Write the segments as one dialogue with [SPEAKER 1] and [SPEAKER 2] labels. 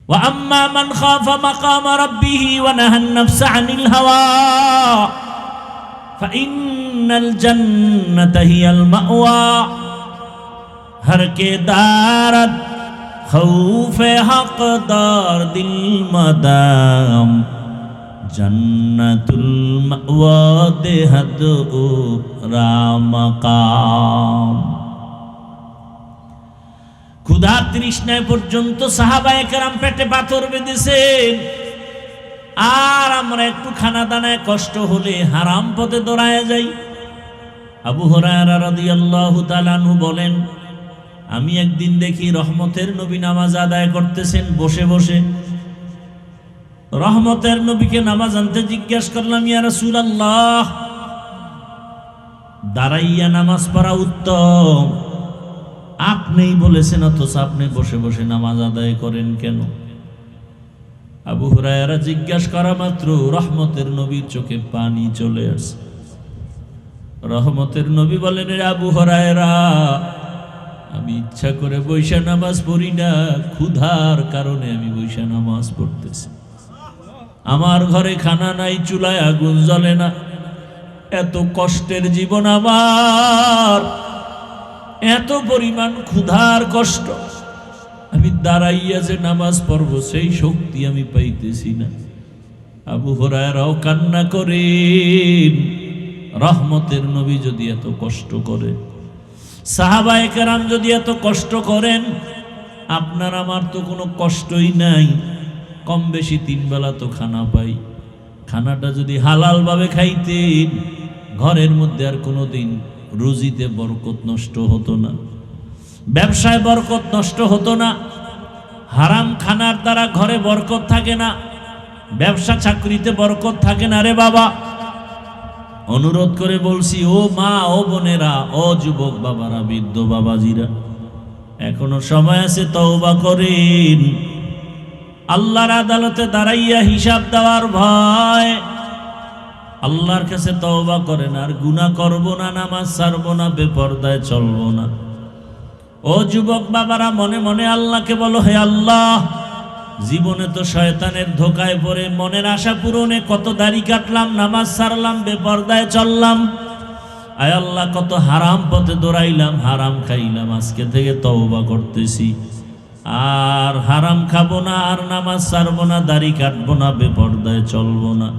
[SPEAKER 1] وأما من خاف مقام ربه ونهى النفس عن الهوى فإن الجنة هي المأوى हर के दारत खौफे हक़दार दिल मदाम जन्नतुल मअवा देहद रामकाम। ক্ষুধা তৃষ্ণায় পর্যন্ত সাহাবায়ে কেরাম পেটে পাথর বেঁধেছেন, আর আমরা একটু খানা দানায় কষ্ট হলে হারাম পথে দৌড়ায় যাই। আবু হুরায়রা রাদিয়াল্লাহু তাআলা আনহু বলেন, আমি একদিন দেখি রহমতের নবী নামাজ আদায় করতেছেন বসে বসে। রহমতের নবীকে নামাজ আনতে জিজ্ঞেস করলাম, ইয়া রাসূলুল্লাহ, দাঁড়াইয়া নামাজ পড়া উত্তম, আপনিই বলেছেন, অথচ আপনি বসে বসে নামাজ আদায় করেন কেন? আবু হুরায়রা জিজ্ঞেস করা মাত্র রহমতের নবীর চোখে পানি চলে আসে। রহমতের নবী বলেন, রে আবু হুরায়রা, আমি ইচ্ছা করে বৈশা নামাজ পড়ি না, ক্ষুধার কারণে আমি বৈশা নামাজ পড়তেছি। আমার ঘরে খানা নাই, চুলায় আগুন জ্বলে না, এত কষ্টের জীবন আমার, এত পরিমাণ ক্ষুধার কষ্ট, আমি দাঁড়াইয়া যে নামাজ পড়ব সেই শক্তি আমি পাইতেছি না। আবু হুরায়রাও কান্না করেন, রহমতের নবী যদি এত কষ্ট করে, সাহাবায়ে কেরাম যদি এত কষ্ট করেন, আপনার আমার তো কোনো কষ্টই নাই, কম বেশি 3 বেলা তো খানা পাই। খানাটা যদি হালালভাবে খাইতেন, ঘরের মধ্যে আর কোনো দিন রুজিতে বরকত নষ্ট হতো না, ব্যবসায় বরকত নষ্ট হতো না। হারাম খানার দ্বারা ঘরে বরকত থাকে না, ব্যবসা চাকরিতে বরকত থাকে না। রে বাবা, অনুরোধ করে বলছি, ও মা, ও বোনেরা, ও যুবক বাবারা, বৃদ্ধ বাবাজিরা, এখনো সময় আছে, তওবা করেন। আল্লাহর আদালতে দাঁড়াইয়া হিসাব দেওয়ার ভয়, আল্লাহর কাছে তওবা করেন, আর গুনাহ করব না, নামাজ ছাড়ব না, বেপরদায় চলব না। ও যুবক বাবারা, মনে মনে আল্লাহকে বলো, হে আল্লাহ, জীবনে তো শয়তানের ধোকায় পড়ে মনের আশা পূরণে কত দাড়ি কাটলাম, নামাজ ছাড়লাম, বেপরদায় চললাম, আয় আল্লাহ, কত হারাম পথে দৌড়াইলাম, হারাম খাইলাম। আজকে থেকে তওবা করতেছি, আর হারাম খাবো না, আর নামাজ ছাড়বো না, দাড়ি কাটবো না, বেপরদায় চলবো না।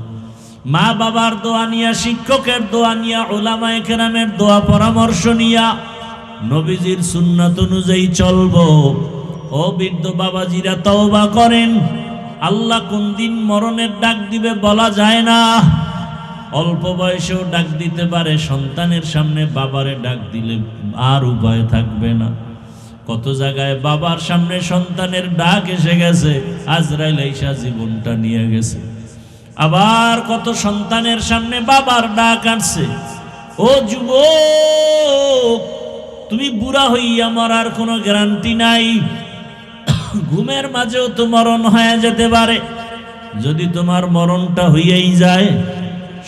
[SPEAKER 1] মা বাবার দোয়া নিয়া, শিক্ষকের দোয়া নিয়া, উলামায়ে কেরামের দোয়া পরামর্শ নিয়া নবীজির সুন্নাত অনুযায়ী চলবো। ও বৃদ্ধ বাবাজিরা, তওবা করেন। আল্লাহ কোন দিন মরণের ডাক দিবে বলা যায় না, অল্প বয়সেও ডাক দিতে পারে। সন্তানের সামনে বাবারে ডাক দিলে আর উপায় থাকবে না। কত জায়গায় বাবার সামনে সন্তানের ডাক এসে গেছে, আজরাইল আইসা জীবনটা নিয়ে গেছে। আবার কত সন্তানের সামনে বাবার ডাক আসছে, ও যুবক, তুমি বুড়া হইয়া মরার কোনো গ্যারান্টি নাই, ঘুমের মাঝেও তো মরণ হয়ে যেতে পারে। যদি তোমার মরণটা হইয়াই যায়,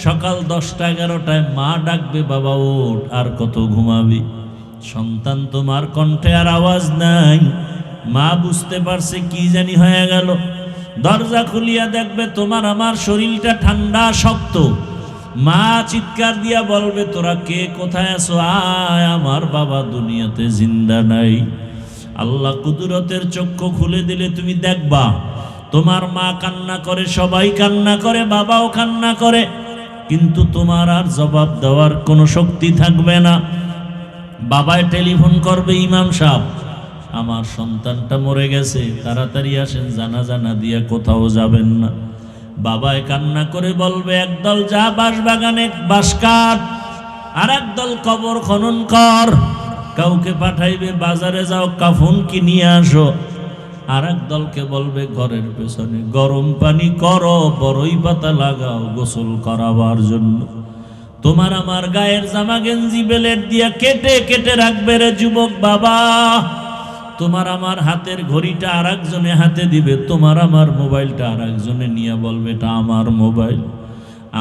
[SPEAKER 1] সকাল 10টা-11টায় মা ডাকবে, বাবা ওঠ, আর কত ঘুমাবি? সন্তান তোমার কণ্ঠে আর আওয়াজ নাই, মা বুঝতে পারছে কি জানি হয়ে গেল। দরজা খুলিয়া দেখবে তোমার আমার শরীরটা ঠান্ডা শক্ত। মা চিৎকার দিয়া বলবে, তোরা কে, কোথায় আছো? আয়, আমার বাবা দুনিয়াতে জিন্দা নাই। আল্লাহ কুদরতের চক্ষু খুলে দিলে তুমি দেখবা তোমার মা কান্না করে, সবাই কান্না করে, বাবাও কান্না করে, কিন্তু তোমার আর জবাব দেওয়ার কোনো শক্তি থাকবে না। বাবায় টেলিফোন করবে, ইমাম সাহেব, আমার সন্তানটা মরে গেছে, তাড়াতাড়ি আসেন, জানাজা না দিয়া কোথাও যাবেন না। বাবায় কান্না করে বলবে, একদল যা বাঁশবাগানে বাঁশ কাট, আর একদল কবর খনন কর। কাউকে পাঠাইবে, বাজারে যাও, কাফন কিনিয়ে আসো। আর এক দলকে বলবে, ঘরের পেছনে গরম পানি করো, বড়ই পাতা লাগাও গোসল করাবার জন্য। তোমার আমার গায়ের জামা গেঞ্জি বেলেট দিয়া কেটে কেটে রাখবে রে যুবক বাবা। তোমার আমার হাতের ঘড়িটা আর একজনে হাতে দিবে, তোমার আমার মোবাইলটা আর একজনে নিয়ে বলবে, এটা আমার মোবাইল,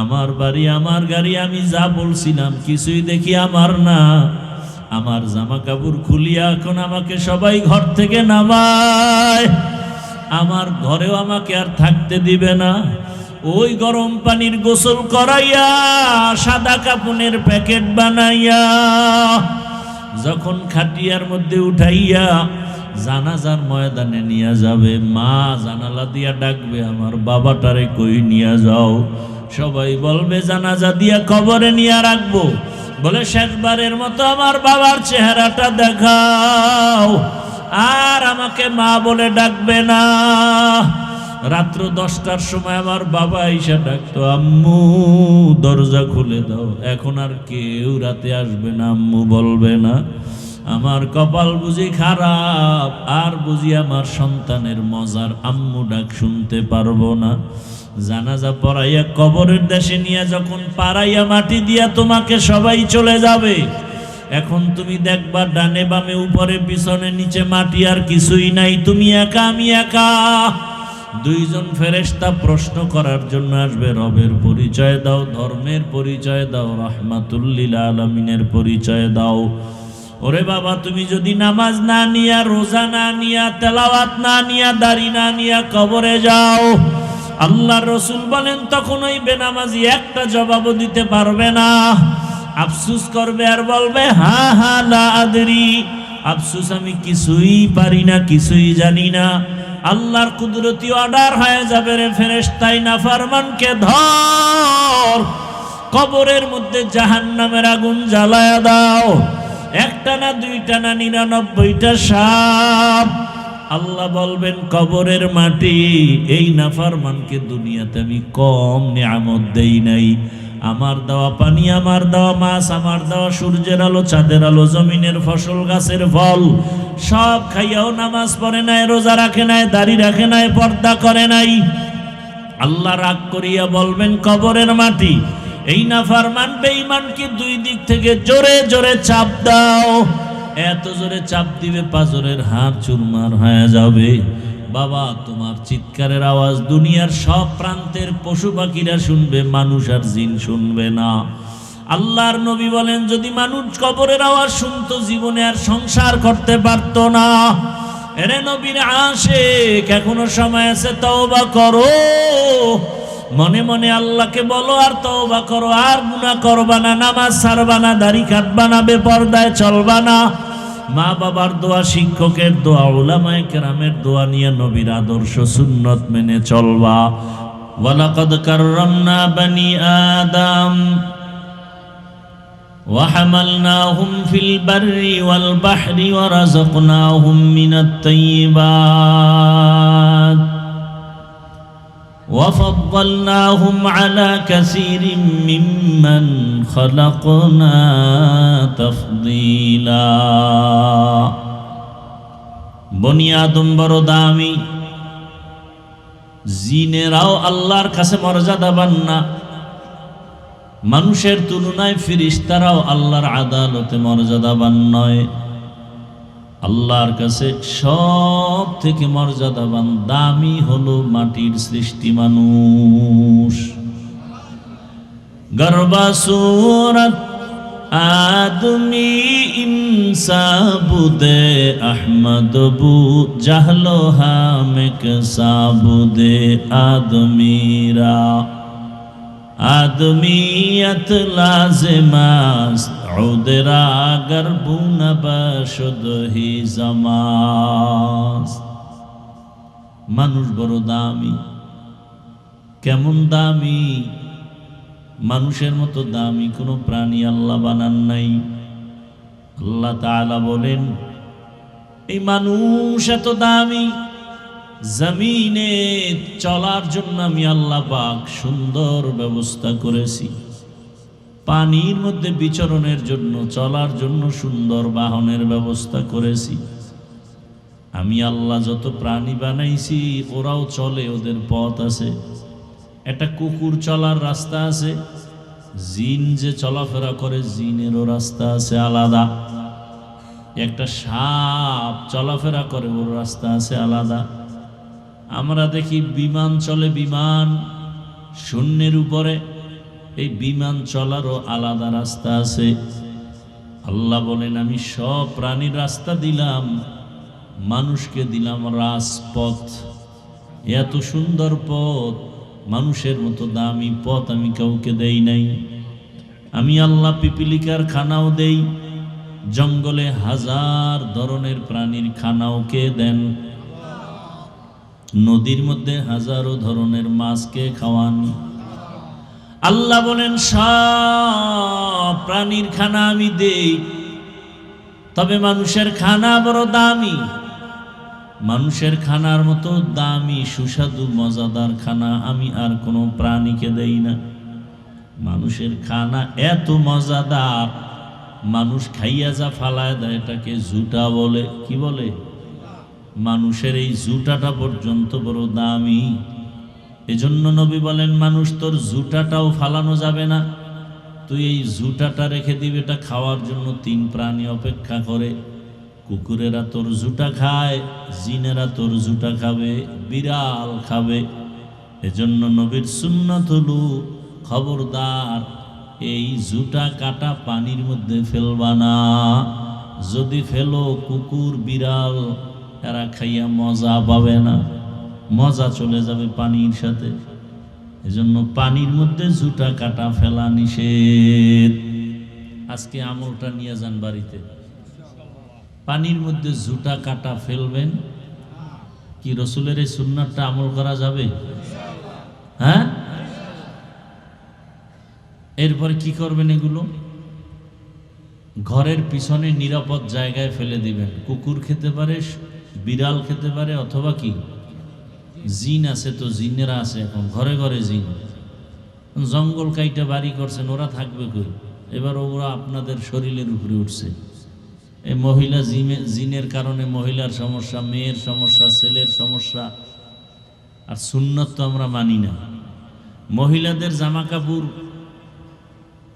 [SPEAKER 1] আমার বাড়ি, আমার গাড়ি, আমি যা বলছিলাম কিছুই দেখি আমার না। আমার জামা কাপড় খুলিয়া এখন আমাকে সবাই ঘর থেকে নামায়, আমার ঘরেও আমাকে আর থাকতে দিবে না। ওই গরম পানির গোসল করাইয়া সাদা কাপনের প্যাকেট বানাইয়া যখন খাটিয়ার মধ্যে উঠাইয়া জানাজার ময়দানে নিয়ে যাবে, মা জানালা দিয়া ডাকবে, আমার বাবাটারে কই নিয়ে যাও। সবাই বলবে জানাজা দিয়া কবরে নিয়ে রাখবো। বলে শেষবারের মতো আমার বাবার চেহারাটা দেখাও, আর আমাকে মা বলে ডাকবে না। রাত্র 10টার সময় আমার বাবা আইসা ডাকতো, আম্মু দরজা খুলে দাও। এখন আর কেউ রাতে আসবে না, আম্মু বলবে না। আমার কপাল বুঝি খারাপ, আর বুঝি আমার সন্তানের মজার আম্মু ডাক শুনতে পারবো না। জানাজা পড়াইয়া কবরের দেশে নিয়ে যখন পাড়াইয়া মাটি দিয়া তোমাকে সবাই চলে যাবে, এখন তুমি দেখবা ডানে বামে উপরে পিছনে নিচে মাটি আর কিছুই নাই, তুমি একা আমি একা। দুইজন ফেরেশতা প্রশ্ন করার জন্য আসবে, রবের পরিচয় দাও, ধর্মের পরিচয় দাও, রাহমাতুল লিল আলামিনের পরিচয় দাও। ওরে বাবা, তুমি যদি নামাজ না নিয়া, রোজা না নিয়া, তেলাওয়াত না নিয়া, দাড়ি না নিয়া কবরে যাও, আল্লাহর রাসূল বলেন তখন ওই বেনামাজি একটা জবাবও দিতে পারবে না। আফসোস করবে আর বলবে হা হা লা আদরি, আফসোস আমি কিছুই পারি না, কিছুই জানি না। আল্লাহর কুদরতি অর্ডার হয়ে যাবে, রে ফেরেশতাই নাফরমানকে ধর, কবরের মধ্যে জাহান্নামের আগুন জ্বালায়া দাও। একটা না দুইটা না 99টা সাপ। আল্লাহ বলবেন কবরের মাটি, এই নাফরমানকে দুনিয়াতে আমি কম নিয়ামত দেই নাই। আমার দেওয়া পানি, আমার দেওয়া মাছ, আমার দেওয়া সূর্যের আলো, চাঁদের আলো, জমিনের ফসল, গাছের ফল সব খাইয়াও নামাজ পড়ে নাই, রোজা রাখে নাই, দাড়ি রাখে নাই, পর্দা করে নাই। আল্লাহ রাগ করিয়া বলবেন কবরের মাটি, এই নাফরমান বেঈমানকে দুই দিক থেকে জোরে জোরে চাপ দাও। এত জোরে চাপ দিবে পাঁজরের হাড় চুরমার হয়ে যাবে। বাবা, তোমার চিৎকারের আওয়াজ দুনিয়ার সব প্রান্তের পশু পাখিরা শুনবে, মানুষ আর জিন শুনবে না। আল্লাহর নবী বলেন যদি মানুষ কবরের আওয়াজ শুনতো, জীবনে আর সংসার করতে পারত না। এরে নবীর আশিক, এখনো সময় আছে, তওবা করো। মনে মনে আল্লাহকে বলো আর তওবা করো, আর গুনাহ করবা না, নামাজ ছাড়বা না, দাড়ি কাটবা না, বেপরদায় চলবা না। মা বাবার দোয়া, শিক্ষকের দোয়া, উলামায়ে কেরামের দোয়া নিয়ে নবীর আদর্শ সুন্নত মেনে চলবা। ওয়ালাকাদ কাররামনা বানি আদম ওয়া হামালনাহুম ফিল বাররি ওয়াল বাহরি ওয়া রাযাকনাহুম মিনাত তাইয়্যিবাত وفضلناهم على كثير ممن خلقنا تفضيلا। বনি আদম বড় দামি, জিনেরাও আল্লাহর কাছে মর্যাদাবান না। মানুষের তুলনায় ফেরেশতারাও আল্লাহর আদালতে মর্যাদাবান নয়। আল্লাহর কাছে সব থেকে মর্যাদাবান, দামি হলো মাটির সৃষ্টি মানুষ। গর্বা সুরত আদমি ইনসা বুদে আহমদ বু জাহলো হামেক সাবুদে আদমিরা আদমিয়ত লাজমাস উদরা গরবুন বশদ হি জামাস। মানুষ বড় দামি। কেমন দামি? মানুষের মতো দামি কোনো প্রাণী আল্লাহ বানান নাই। আল্লাহ তাআলা বলেন এই মানুষ এত দামি, জমিনে চলার জন্য আমি আল্লাহ পাক সুন্দর ব্যবস্থা করেছি। পানির মধ্যে বিচরণের জন্য, চলার জন্য সুন্দর বাহনের ব্যবস্থা করেছি। আমি আল্লাহ যত প্রাণী বানাইছি ওরাও চলে, ওদের পথ আছে। একটা কুকুর চলার রাস্তা আছে, জিন যে চলাফেরা করে জিনেরও রাস্তা আছে আলাদা। একটা সাপ চলাফেরা করে, ওর রাস্তা আছে আলাদা। আমরা দেখি বিমান চলে, বিমান শূন্যের উপরে, এই বিমান চলারও আলাদা রাস্তা আছে। আল্লাহ বলেন আমি সব প্রাণীর রাস্তা দিলাম, মানুষকে দিলাম রাজপথ। এত সুন্দর পথ, মানুষের মতো দামি পথ আমি কাউকে দেই নাই। আমি আল্লাহ পিপিলিকার খানাও দেই, জঙ্গলে হাজার ধরনের প্রাণীর খানাও কে দেন, নদীর মধ্যে হাজারো ধরনের মাছকে খাওয়ান। আল্লাহ বলেন সব প্রাণীর খানা আমি দেই, তবে মানুষের খানা বড় দামি। মানুষের খানার মতো দামি সুস্বাদু মজাদার খানা আমি আর কোনো প্রাণীকে দেই না। মানুষের খানা এত মজাদার, মানুষ খাইয়া যা ফালায় দেয় এটাকে জুটা বলে। কি বলে? মানুষের এই জুটাটা পর্যন্ত বড় দামি। এজন্য নবী বলেন, মানুষ তোর জুটাটাও ফালানো যাবে না, তুই এই জুটাটা রেখে দিবি, এটা খাওয়ার জন্য 3 প্রাণী অপেক্ষা করে। কুকুরেরা তোর জুটা খায়, জিনেরা তোর জুটা খাবে, বিড়াল খাবে। এজন্য নবীর সুন্নাত হলো, খবরদার এই জুটা কাটা পানির মধ্যে ফেলবা না। যদি ফেলো, কুকুর বিড়াল এরা খাইয়া মজা পাবে না, মজা চলে যাবে পানির সাথে। এজন্য পানির মধ্যে জুটা কাটা ফেলা নিষেধ। আজকে আমলটা নিয়ে যান বাড়িতে, পানির মধ্যে জুটা কাটা ফেলবেন। কি রসুলের এই সুন্নাতটা আমল করা যাবে? হ্যাঁ। এরপরে কি করবেন? এগুলো ঘরের পিছনে নিরাপদ জায়গায় ফেলে দিবেন। কুকুর খেতে পারে, বিড়াল খেতে পারে, অথবা কি জিন আছে, তো জিনেরা আছে এখন ঘরে ঘরে জিন। জঙ্গল কাইটা বাড়ি করছেন, ওরা থাকবে কই? এবার ওরা আপনাদের শরীরের উপরে উঠছে। এই মহিলা জিনের কারণে মহিলার সমস্যা, মেয়ের সমস্যা, ছেলের সমস্যা। আর সুন্নত তো আমরা মানি না। মহিলাদের জামা কাপড়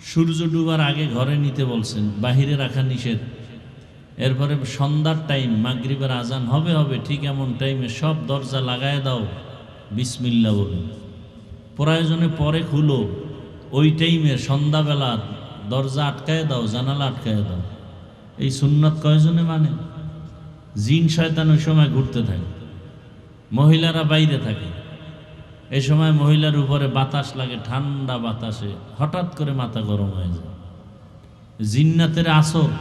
[SPEAKER 1] সূর্য ডুবার আগে ঘরে নিতে বলছেন, বাহিরে রাখা নিষেধ। এরপরে সন্ধ্যার টাইম, মাগরিবের আজান হবে ঠিক এমন টাইমে সব দরজা লাগায় দাও, বিসমিল্লাহ বলে। প্রয়োজনে পরে খুলো, ওই টাইমে সন্ধ্যাবেলা দরজা আটকায় দাও, জানালা আটকায় দাও। এই সুন্নত কয়জনে মানে? জিন শয়তান ওই সময় ঘুরতে থাকে, মহিলারা বাইরে থাকে। এই সময় মহিলার উপরে বাতাস লাগে, ঠান্ডা বাতাসে হঠাৎ করে মাথা গরম হয়ে যায়। জিন্নাতের আসর।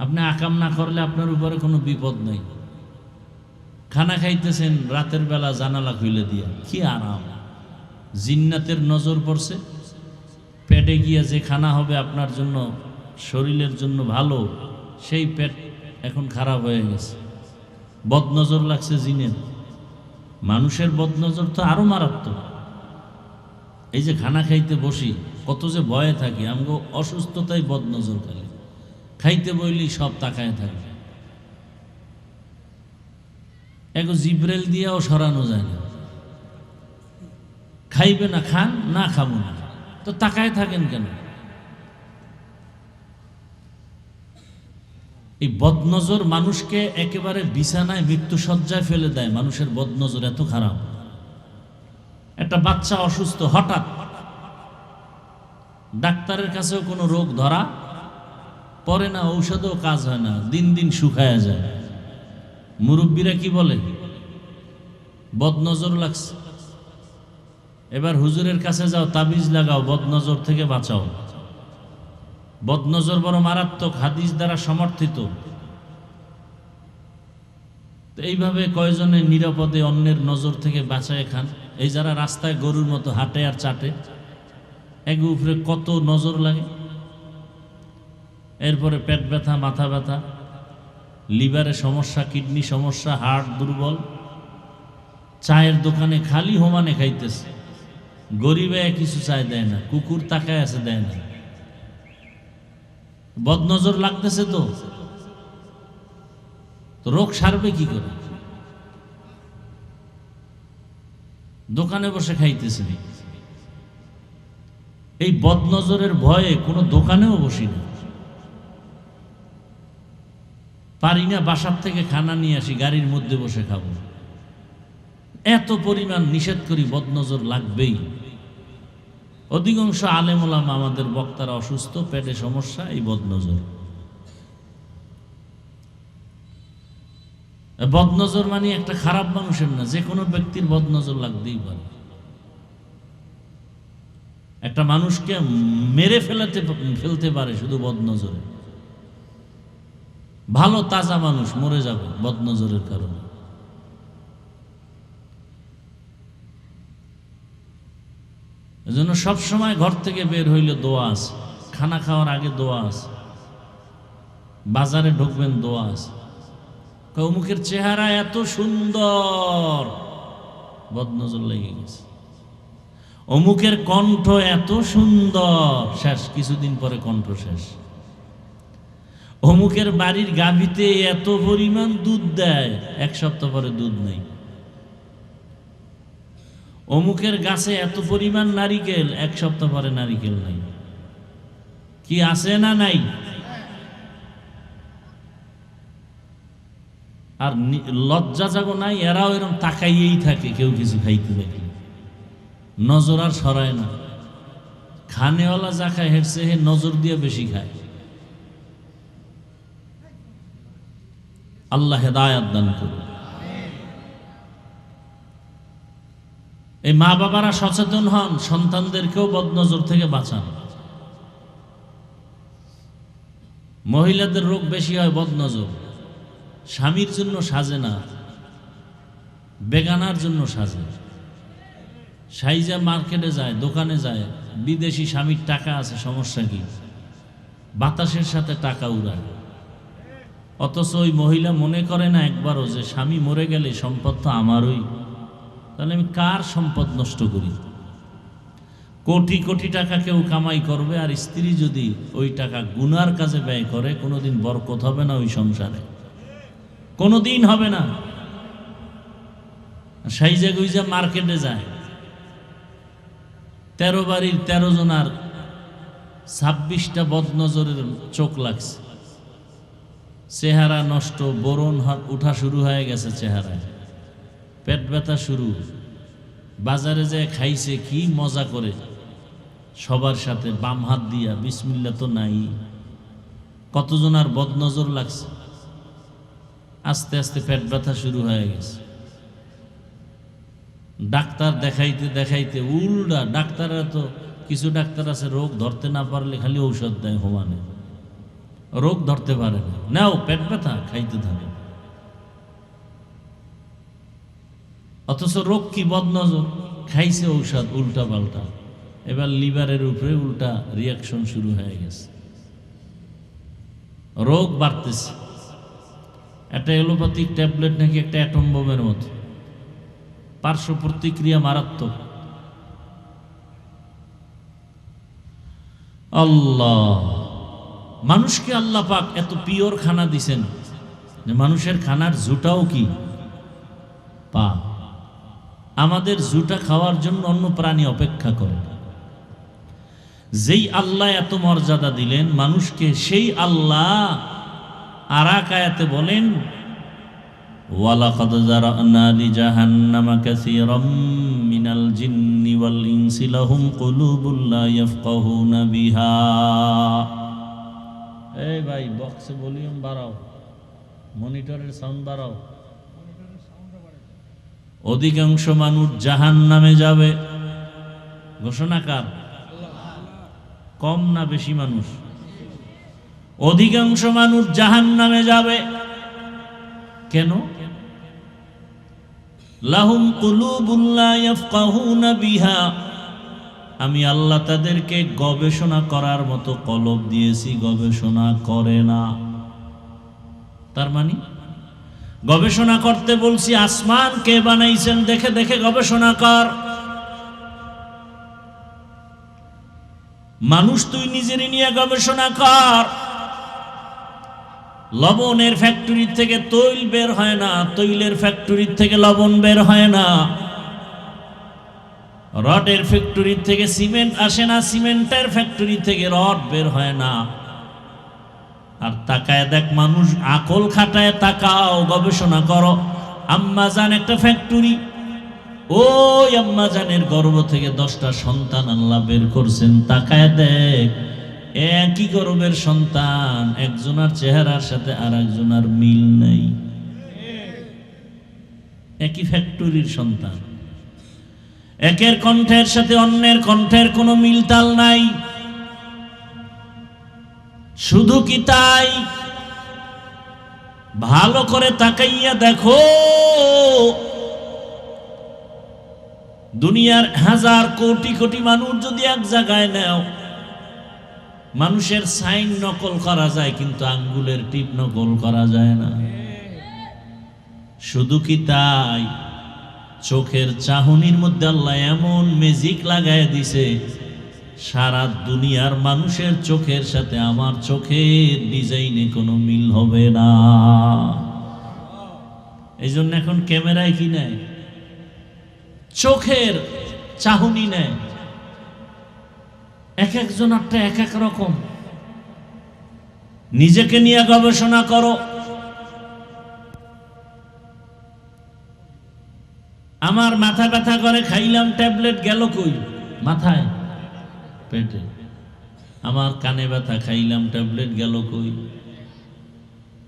[SPEAKER 1] আপনি আকাম না করলে আপনার উপরে কোনো বিপদ নেই। খানা খাইতেছেন রাতের বেলা জানালা খুলে দিয়া, কি আরাম। জিন্নাতের নজর পড়ছে, পেটে গিয়ে যে খানা হবে আপনার জন্য, শরীরের জন্য ভালো, সেই পেট এখন খারাপ হয়ে গেছে। বদনজর লাগছে জিনের। মানুষের বদনজর তো আরো মারাত্মক। এই যে খানা খাইতে বসি, কত যে ভয়ে থাকি, আমগো অসুস্থতায় বদনজর খালি। খাইতে বইলি সব তাকায় থাকে, এক জিব্রেল দিয়েও সরানো যায় না। খাইবে না, খান না, খাবো না, তো তাকায় থাকেন কেন? এই বদনজর মানুষকে একেবারে বিছানায় মৃত্যুসজ্জায় ফেলে দেয়। মানুষের বদনজর এত খারাপ। একটা বাচ্চা অসুস্থ, হঠাৎ ডাক্তারের কাছেও কোনো রোগ ধরা পড়ে না, ঔষধেও কাজ হয় না, দিন দিন শুকায়া যায়। মুরব্বীরা কি বলে? বদনজর লাগছে, এবার হুজুরের কাছে যাও, তাবিজ লাগাও, বদনজর থেকে বাঁচাও। বদনজর বড় মারাত্মক, হাদিস দ্বারা সমর্থিত। তো এইভাবে কয়জনে নিরাপদে অন্যের নজর থেকে বাঁচায় খান? এই যারা রাস্তায় গরুর মতো হাঁটে আর চাটে, এক উপরে কত নজর লাগে। এরপরে পেট ব্যথা, মাথা ব্যথা, লিভারের সমস্যা, কিডনি সমস্যা, হার্ট দুর্বল। চায়ের দোকানে খালি হোমানে খাইতেছে, গরিবে কিছু চায় দেয় না, কুকুর তাকায় আছে দেয় না। বদনজর লাগতেছে তো রোগ সারবে কি করে? দোকানে বসে খাইতেছে। এই বদনজরের ভয়ে কোনো দোকানেও বসি না, পারি না বাসার থেকে খানা নিয়ে আসি, গাড়ির মধ্যে বসে খাবো। এত পরিমাণ নিষেধ করি, বদনজর লাগবেই। অধিকাংশ আলেম ওলামা, আমাদের বক্তারা অসুস্থ, পেটে সমস্যা, এই বদনজর। বদনজর মানে একটা খারাপ মানুষের না, যে কোনো ব্যক্তির বদনজর লাগতেই পারে। একটা মানুষকে মেরে ফেলতে পারে শুধু বদনজরে। ভালো তাজা মানুষ মরে যাবে বদনজরের কারণে। এজন্য সবসময় ঘর থেকে বের হইলে দোয়া আছে, খানা খাওয়ার আগে দোয়া আছে, বাজারে ঢুকবেন দোয়া আছে। অমুকের চেহারা এত সুন্দর, বদনজর লেগে গেছে। অমুকের কণ্ঠ এত সুন্দর, শেষ, কিছুদিন পরে কণ্ঠ শেষ। অমুকের বাড়ির গাভীতে এত পরিমাণ দুধ দেয়, এক সপ্তাহ পরে দুধ নেই। অমুকের গাছে এত পরিমাণ নারিকেল, এক সপ্তাহ পরে নারিকেল নাই। কি আছে না নাই? আর লজ্জা জাগো নাই, এরাও এরকম তাকাইয়েই থাকে, কেউ কিছু খাইতে দেখলে নজর আর সরায় না। খানেওয়ালা যা খায় হেরছে হে নজর দিয়ে বেশি খায়। আল্লাহ হেদায়াত দান করুন। এই মা বাবারা সচেতন হন, সন্তানদেরকেও বদনজর থেকে বাঁচান। মহিলাদের রোগ বেশি হয় বদনজর। স্বামীর জন্য সাজে না, বেগানার জন্য সাজে। সাইজা মার্কেটে যায়, দোকানে যায়, বিদেশি স্বামীর টাকা আছে, সমস্যা কি? বাতাসের সাথে টাকা উড়ায়। অথচ ওই মহিলা মনে করে না একবারও যে স্বামী মরে গেলে সম্পদ তো আমারই, তাহলে আমি কার সম্পদ নষ্ট করি? কোটি কোটি টাকা কেউ কামাই করবে, আর স্ত্রী যদি ওই টাকা গুনার কাজে ব্যয় করে, কোনোদিন বরকত হবে না ওই সংসারে, কোনোদিন হবে না। সাইজা গুইজা মার্কেটে যায়, 13 বাড়ির 13 জনার 26টা বদনজরের চোখ লাগছে, চেহারা নষ্ট, বরণ উঠা শুরু হয়ে গেছে চেহারায়, পেট ব্যথা শুরু। বাজারে যায় খাইছে কি মজা করে সবার সাথে, বাম হাত দিয়া, বিসমিল্লা তো নাই। কতজনার বদনজর লাগছে, আস্তে আস্তে পেট ব্যথা শুরু হয়ে গেছে। ডাক্তার দেখাইতে দেখাইতে উল্টা, ডাক্তাররা তো কিছু ডাক্তার আছে রোগ ধরতে না পারলে খালি ঔষধ দেয়, হোমানে রোগ ধরতে পারে না, নাও পেট ব্যথা খাইতে থাকে। অথচ রোগ কি? বদনজর, খাইছে ঔষধ উল্টা পাল্টা, এবার লিভারের উপরে উল্টা রিয়াকশন শুরু হয়ে গেছে, রোগ বাড়তেছে। একটা এলোপ্যাথিক ট্যাবলেট নাকি একটা অ্যাটম বোমের মতো, পার্শ্ব প্রতিক্রিয়া মারাত্মক। আল্লাহ, মানুষকে আল্লাহ পাক এত পিওর খানা দিছেন যে মানুষের খানার জুটাও কি পা। আমাদের জুটা খাওয়ার জন্য অন্য প্রাণী অপেক্ষা করে। যেই আল্লাহ এত মর্যাদা দিলেন মানুষকে, সেই আল্লাহ আর এক আয়াতে বলেন, ওয়ালাকাদ যারানা লিজাহান্নামা কাসীরাম মিনাল জিন্নি ওয়াল ইনসি লাহুম কুলুবুন লা ইয়াফকাহুনা বিহা। এই ভাই, বক্সে ভলিউম বাড়াও, মনিটরের সাউন্ড বাড়াও। অধিকাংশ মানুষ জাহান্নামে যাবে, ঘোষণাকার। কম না বেশি মানুষ? অধিকাংশ মানুষ জাহান্নামে যাবে। কেন? লাহুম কুলুবুন লা ইয়াফকাহুনা বিহা, আমি আল্লাহ তাদেরকে গবেষণা করার মতো কলব দিয়েছি, গবেষণা করে না। তার মানে গবেষণা করতে বলছি, আসমান কে বানাইছেন দেখে দেখে গবেষণা কর। মানুষ তুই নিজের নিয়ে গবেষণা কর। লবণের ফ্যাক্টরি থেকে তৈল বের হয় না, তৈলের ফ্যাক্টরি থেকে লবণ বের হয় না, রডের ফ্যাক্টরি থেকে সিমেন্ট আসে না, সিমেন্টের ফ্যাক্টরি থেকে রড বের হয় না। আর তাকায় দেখ, মানুষ আকল খাটায় তাকাও, গবেষণা করো। আম্মাজান একটা ফ্যাক্টরি, ওই আম্মাজানের গর্ভ থেকে 10টা সন্তান আল্লাহ বের করছেন। তাকায় দেখ, একই গর্ভের সন্তান, একজনের চেহারার সাথে আর একজনের মিল নেই। একই ফ্যাক্টরির সন্তান, একের কণ্ঠের সাথে অন্যের কণ্ঠের কোনো মিলতাল নাই। শুধু কি তাই, ভালো করে তাকাইয়া দেখো, দুনিয়ার হাজার কোটি কোটি মানুষ যদি এক জায়গায় নেও, মানুষের সাইন নকল করা যায় কিন্তু আঙ্গুলের টিপ নকল করা যায় না। শুধু কি তাই, চোখের চাহনির মধ্যে আল্লাহ এমন ম্যাজিক লাগায় দিছে, সারা দুনিয়ার মানুষের চোখের সাথে আমার চোখের ডিজাইনে কোনো মিল হবে না। এই জন্য এখন ক্যামেরায় কি নেয়, চোখের চাহনি নেয়, এক একজনেরটা এক এক রকম। নিজেকে নিয়ে গবেষণা করো। আমার মাথা ব্যথা করে, খাইলাম ট্যাবলেট, গেল কই? মাথায়, পেটে। আমার কানে ব্যথা, খাইলাম ট্যাবলেট, গেল কই?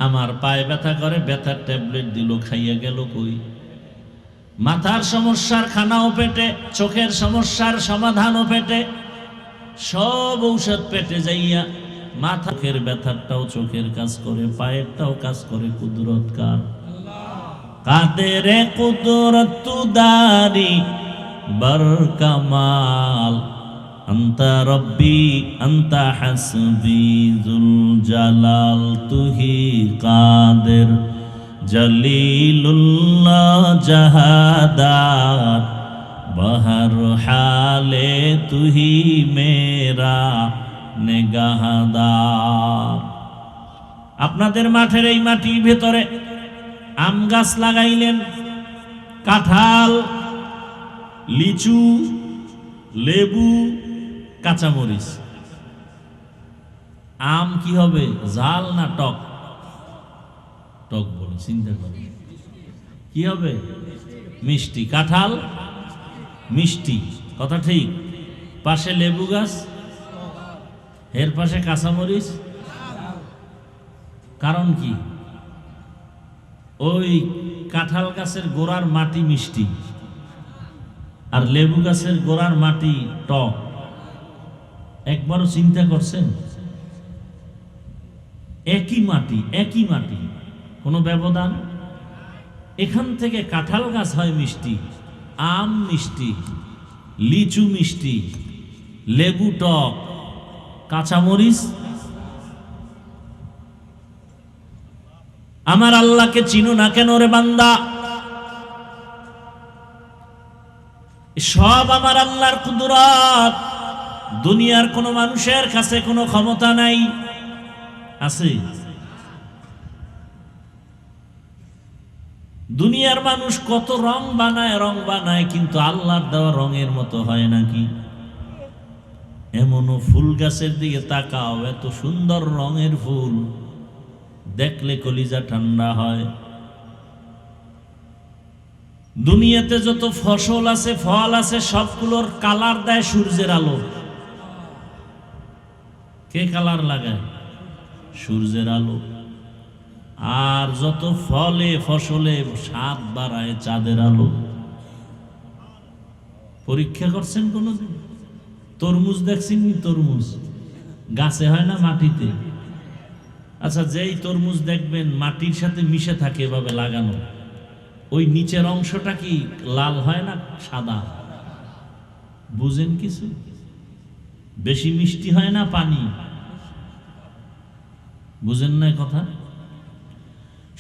[SPEAKER 1] আমার পায়ে ব্যথা করে, ব্যথার ট্যাবলেট দিল, খাইয়া গেল কই? মাথার সমস্যার খানাও পেটে, চোখের সমস্যার সমাধানও পেটে, সব ঔষধ পেটে যাইয়া মাথার ব্যথারটাও চোখের কাজ করে, পায়েরটাও কাজ করে। কুদরত কার? কাদের কুদরত তুদারি বার কামাল, আন্তা রব্বি আন্তা হাসবি যুল জালাল, তুহি কাদের জলিলুল্লাহ জাহাদার, বহর হালে তুহি মেরা নেগাহদার। আপনাদের মাঠের এই মাটির ভেতরে আম গাছ লাগাইলেন, কাঁঠাল, লিচু, লেবু, কাঁচামরিচ। আম কি হবে, ঝাল না টক? টক বলে চিন্তা করে কি হবে, মিষ্টি। কাঁঠাল মিষ্টি, কথা ঠিক। পাশে লেবু গাছ, এর পাশে কাঁচামরিচ। কারণ কি? ওই কাঁঠাল গাছের গোড়ার মাটি মিষ্টি, আর লেবু গাছের গোড়ার মাটি টক। একবারও চিন্তা করছেন? একই মাটি, একই মাটি, কোনো ব্যবধান। এখান থেকে কাঁঠাল গাছ হয় মিষ্টি, আম মিষ্টি, লিচু মিষ্টি, লেবু টক, কাঁচামরিচ। আমার আল্লাহকে চিনো না কেন রে বান্দা? সব আমার আল্লাহর কুদরত। দুনিয়ার কোন মানুষের কাছে কোনো ক্ষমতা নাই, আছে? দুনিয়ার মানুষ কত রং বানায়, কিন্তু আল্লাহর দেওয়া রঙের মতো হয় নাকি? এমনও ফুল গাছের দিকে তাকাও, এত সুন্দর রঙের ফুল, দেখলে কলিজা ঠান্ডা হয়। দুনিয়াতে যত ফসল আছে, ফল আছে, সবগুলোর কালার দেয় সূর্যের আলো। কে কালার লাগায়? সূর্যের আলো। আর যত ফলে ফসলে স্বাদ বাড়ায় চাঁদের আলো। পরীক্ষা করছেন কোনদিন? তরমুজ দেখছেন? তরমুজ গাছে হয় না, মাটিতে। আচ্ছা, যেই তরমুজ দেখবেন মাটির সাথে মিশে থাকে এভাবে লাগানো, ওই নিচের অংশটা কি লাল হয় না সাদা? বুঝেন কিছু? বেশি মিষ্টি হয় না পানি? বুঝেন না কথা?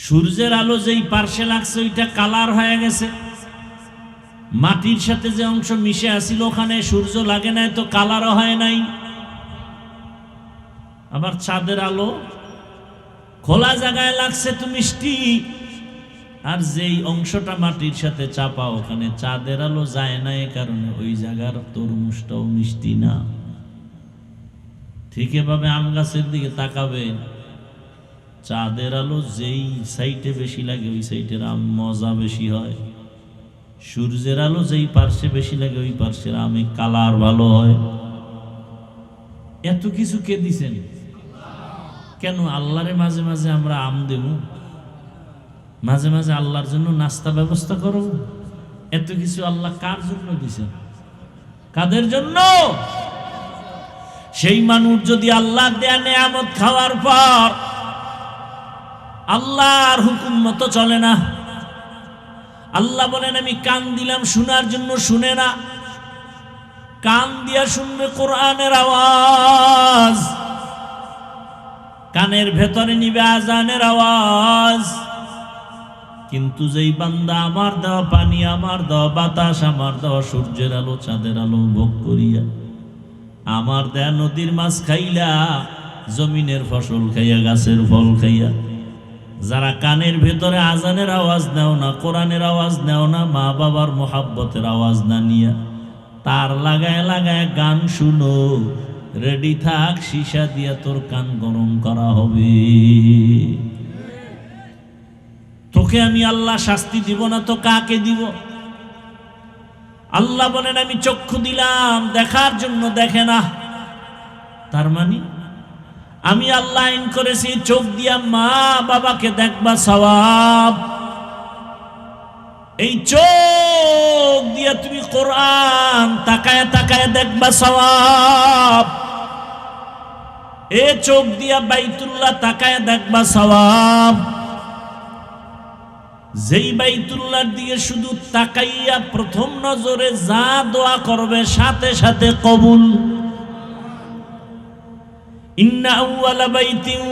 [SPEAKER 1] সূর্যের আলো যেই পার্শ্বে লাগছে ওইটা কালার হয়ে গেছে, মাটির সাথে যে অংশ মিশে আসিল ওখানে সূর্য লাগে নাই তো কালারও হয় নাই। আবার চাঁদের আলো খোলা জায়গায় লাগছে তো মিষ্টি, আর যেই অংশটা মাটির সাথে চাপা ওখানে চাঁদের আলো যায় না, এ কারণে ওই জায়গার তরমুজটাও মিষ্টি না। ঠিক এভাবে আম গাছের দিকে তাকাবেন, চাঁদের আলো যেই সাইডে বেশি লাগে ওই সাইডের আম মজা বেশি হয়, সূর্যের আলো যেই পার্শ্বে বেশি লাগে ওই পার্শ্বের আমে কালার ভালো হয়। এত কিছু কে দিছেন? কেন আল্লাহরে মাঝে মাঝে আমরা আম দেব? মাঝে মাঝে আল্লাহর জন্য নাস্তা ব্যবস্থা করো। এত কিছু আল্লাহ কার জন্য দিছেন? কাদের জন্য? সেই মানুষ যদি আল্লাহ দেয়া নেয়ামত খাওয়ার পর আল্লাহর হুকুম মতো চলে না, আল্লাহ বলেন আমি কান দিলাম শোনার জন্য, শুনে না, কান দিয়া শুনবে কোরআনের আওয়াজ, কানের ভেতরে নিবে আজানের আওয়াজ। কিন্তু যেই বান্দা আমার দেওয়া পানি, আমার দেওয়া বাতাস, আমার দেওয়া সূর্যের আলো, চাঁদের আলো ভোগ করিয়া, আমার দেয়া নদীর মাছ খাইলা, জমিনের ফসল খাইয়া, গাছের ফল খাইয়া, যারা কানের ভেতরে আজানের আওয়াজ নেও না, কোরআনের আওয়াজ নেও না, মা বাবার মোহাব্বতের আওয়াজ না নিয়া তার লাগায় লাগায় গান শুনো, রেডি থাক, সীসা দিয়া তোর কান গরম করা হবে। তোকে আমি আল্লাহ শাস্তি দিব না তো কাকে দিব? আল্লাহ বলেন আমি চক্ষু দিলাম দেখার জন্য, দেখে না। তার মানে আমি আল্লাহ আইন করেছি চোখ দিয়া মা বাবাকে দেখবা সওয়াব। এই চোখ দিয়া তুমি কোরআন তাকায় তাকায় দেখবা সওয়াব। এ চোখ দিয়া বাইতুল্লাহ তাকায় দেখবা সওয়াব। যেই বাইতুল্লাহর দিকে শুধু তাকাইয়া প্রথম নজরে যা দোয়া করবে সাথে সাথে কবুল। ইন্না আউওয়ালা বাইতিন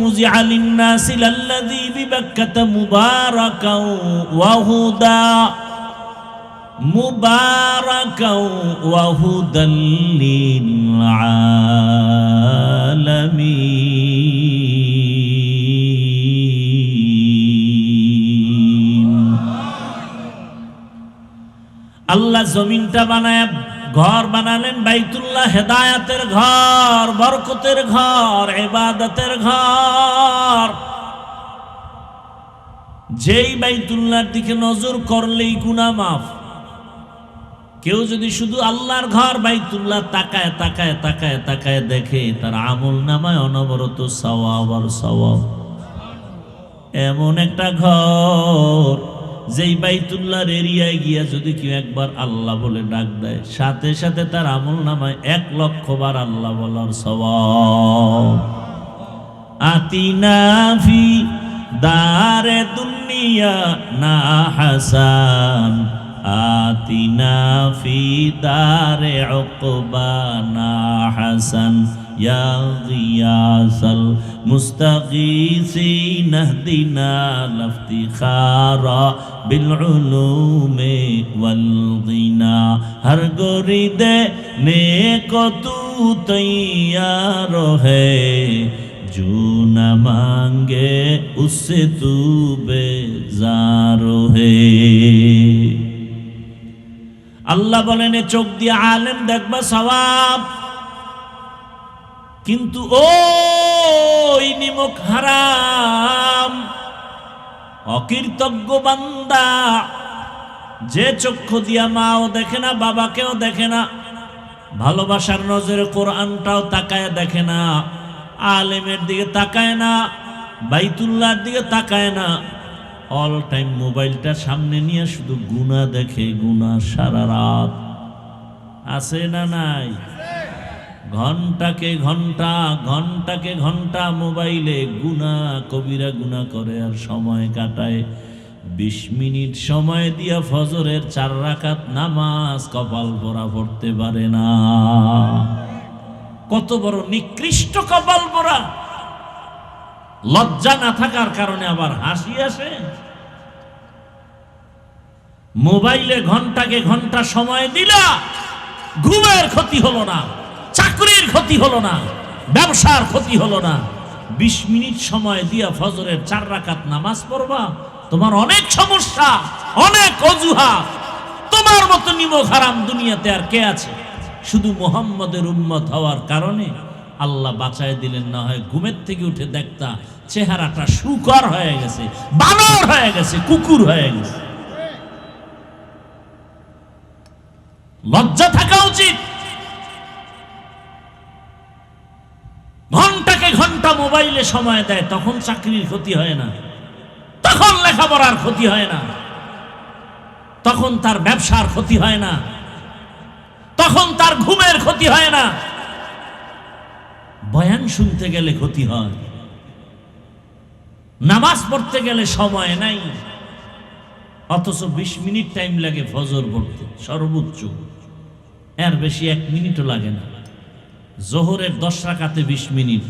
[SPEAKER 1] উযিআ লিন-নাসি লাল্লাযী বিবাক্কাতা মুবারাকাও ওয়া হুদা, মুবারাকাও ওয়া হুদাল লিল আলামিন। আল্লাহ জমিনটা বানায় ঘর বানালেন বাইতুল্লাহ, হেদায়াতের ঘর, বরকতের ঘর, ইবাদতের ঘর। যেই বাইতুল্লাহর দিকে নজর করলেই গুনাহ মাফ। কেউ যদি শুধু আল্লাহর ঘর বাইতুল্লাহ তাকায় তাকায় তাকায় তাকায় দেখে, তার আমল নামায় অনবরত সওয়াব আর সওয়াব। এমন একটা ঘর যেই বাইতুল্লাহর এরিয়ায় গিয়া যদি কেউ একবার আল্লাহ বলে ডাক দেয়, সাথে সাথে তার আমল নামায় 1,00,000 বার আল্লাহ বলার সওয়াব। আতিনা ফি দারে দুনিয়া না হাসান, আতিনা ফি দারে উকবা না হাসান, ইয়া গিয়াসাল মুস্তাগীসিন ইহদিনা লাফতিখারা বিল উলুমি ওয়াল গিনা। হর গরিদে নেক তু তৈয়ার হ্যায়, जो न मांगे उससे तू बेजार है। আল্লাহ বলেন চোখ দিয়ে আলেম দেখবা সওয়াব, কিন্তু ওই নিমক হারাম অকৃতজ্ঞ বান্দা যে চক্ষু দিয়া মাও দেখে না, বাবাকেও দেখে না, ভালোবাসার নজরে কোরআনটাও তাকায় দেখে না, আলেমের দিকে তাকায় না, বাইতুল্লাহর দিকে তাকায় না, অল টাইম মোবাইলটা সামনে নিয়ে শুধু গুনাহ দেখে, গুনাহ সারা রাত। আছে না নাই? ঘন্টাকে ঘন্টা ঘন্টাকে ঘন্টা মোবাইলে গুনাহ, কবিরা গুনাহ করে আর সময় কাটায়। 20 মিনিট সময় দিয়া ফজরের 4 রাকাত নামাজ কপাল পরা পড়তে পারে না। কত বড় নিকৃষ্ট কপাল পরা! লজ্জা না থাকার কারণে আবার হাসি আসে। মোবাইলে ঘন্টাকে ঘন্টা সময় দিলা, ঘুমের ক্ষতি হলো না, চাকরির ক্ষতি হলো না, ব্যবসার ক্ষতি হলো না। 20 মিনিট সময় দিয়া ফজরের 4 রাকাত নামাজ পড়বা, তোমার অনেক সমস্যা, অনেক অজুহাত। তোমার মতো নিমক হারাম দুনিয়াতে আর কে আছে? শুধু মুহাম্মদের উম্মত হওয়ার কারণে আল্লাহ বাঁচায় দিলেন। না হয় ঘুমের থেকে উঠে দেখতা চেহারাটা শুকর হয়ে গেছে, বানর হয়ে গেছে, কুকুর হয়ে গেছে। লজ্জা থাকা উচিত। ঘন্টাকে ঘন্টা মোবাইলে সময় দেয়, তখন চাকরির ক্ষতি হয় না, তখন লেখা লেখাপড়ার ক্ষতি হয় না, তখন তার ব্যবসার ক্ষতি হয় না, তখন তার ঘুমের ক্ষতি হয় না। বয়ান শুনতে গেলে ক্ষতি হয়, নামাজ পড়তে গেলে সময় নাই, অথচ 20 মিনিট টাইম লাগে ফজর পড়তে সর্বোচ্চ, এর বেশি 1 মিনিটও লাগে না। জোহরের 10 রাকাতে 20 মিনিট,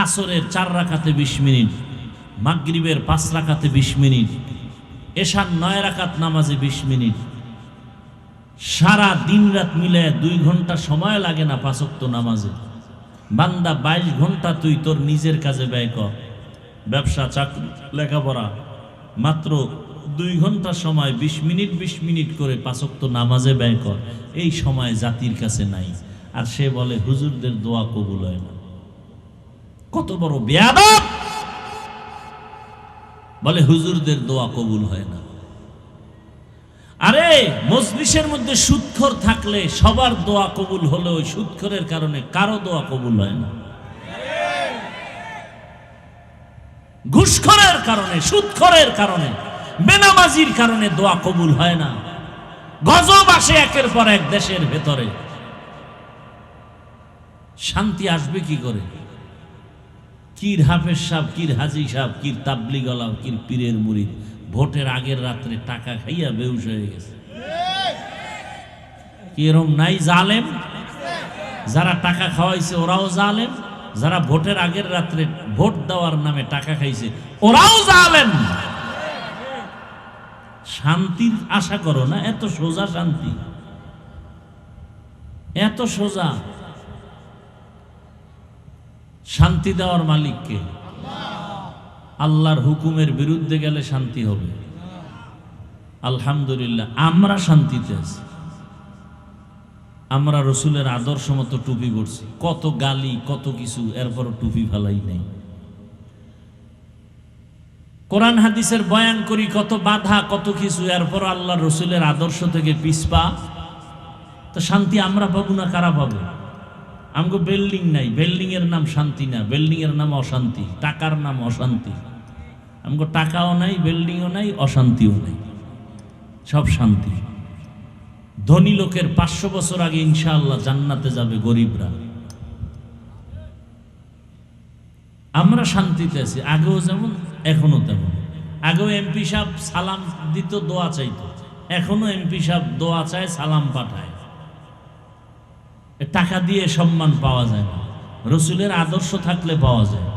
[SPEAKER 1] আসরের 4 রাকাতে 20 মিনিট, মাগরিবের 5 রাকাতে 20 মিনিট, এশার 9 রাকাত নামাজে 20 মিনিট। সারা দিন রাত মিলে 2 ঘন্টা সময় লাগে না 5 ওয়াক্ত নামাজে। বান্দা 22 ঘন্টা তুই তোর নিজের কাজে ব্যয় কর, ব্যবসা, চাকরি, লেখাপড়া, মাত্র 2 ঘন্টা সময় 20 মিনিট করে 5 ওয়াক্ত নামাজে ব্যয় কর। এই সময় জাতির কাছে নাই, আর সে বলে হুজুরদের দোয়া কবুল হয় না। কত বড় বেয়াদব! বলে হুজুরদের দোয়া কবুল হয় না। আরে মজলিসের মধ্যে সুদখোর থাকলে সবার দোয়া কবুল হলে ওই সুদখোরের কারণে কারো দোয়া কবুল হয় না। ঘুষখোরের কারণে, সুদখোরের কারণে, বেনামাজির কারণে দোয়া কবুল হয় না। গজব আসে একের পর এক দেশের ভেতরে, শান্তি আসবে কি করে? কির হাফেজ সাহেব, কির হাজি সাহেব, কির তাবলিগ ওয়ালা, কির পীরের মুরিদ ভোটের আগের রাত্রে টাকা খাইয়া বেহুশ হয়ে গেছে। কি এরম নাই জালেম? যারা টাকা খাওয়াইছে ওরাও জালেম, যারা ভোটের আগের রাত্রে ভোট দেওয়ার নামে টাকা খাইছে ওরাও জালেম। শান্তির আশা করো না, এত সোজা শান্তি, এত সোজা। শান্তি দেওয়ার মালিককে, আল্লাহর হুকুমের বিরুদ্ধে গেলে শান্তি হবে। আলহামদুলিল্লাহ আমরা শান্তিতে আছি। আমরা রসুলের আদর্শ মতো টুপি পরছি, কত গালি কত কিছু, এরপরও টুপি ফেলাই নেই। কোরআন হাদিসের বয়ান করি, কত বাধা কত কিছু, এরপর আল্লাহ রসুলের আদর্শ থেকে পিছপা। তো শান্তি আমরা পাবো না কারা পাবো? আমগো বিল্ডিং নাই, বিল্ডিং এর নাম শান্তি না, বিল্ডিং এর নাম অশান্তি, টাকার নাম অশান্তি। আমগো টাকাও নাই, বিল্ডিংও নাই, অশান্তিও নাই, সব শান্তি। ধনী লোকের 500 বছর আগে ইনশাআল্লাহ জান্নাতে যাবে গরিবরা। আমরা শান্তিতে আছি, আগেও যেমন এখনো তেমন। আগেও এমপি সাহেব সালাম দিত, দোয়া চাইতো, এখনো এমপি সাহেব দোয়া চায়, সালাম পাঠায়। টাকা দিয়ে সম্মান পাওয়া যায় না, রসুলের আদর্শ থাকলে পাওয়া যায়।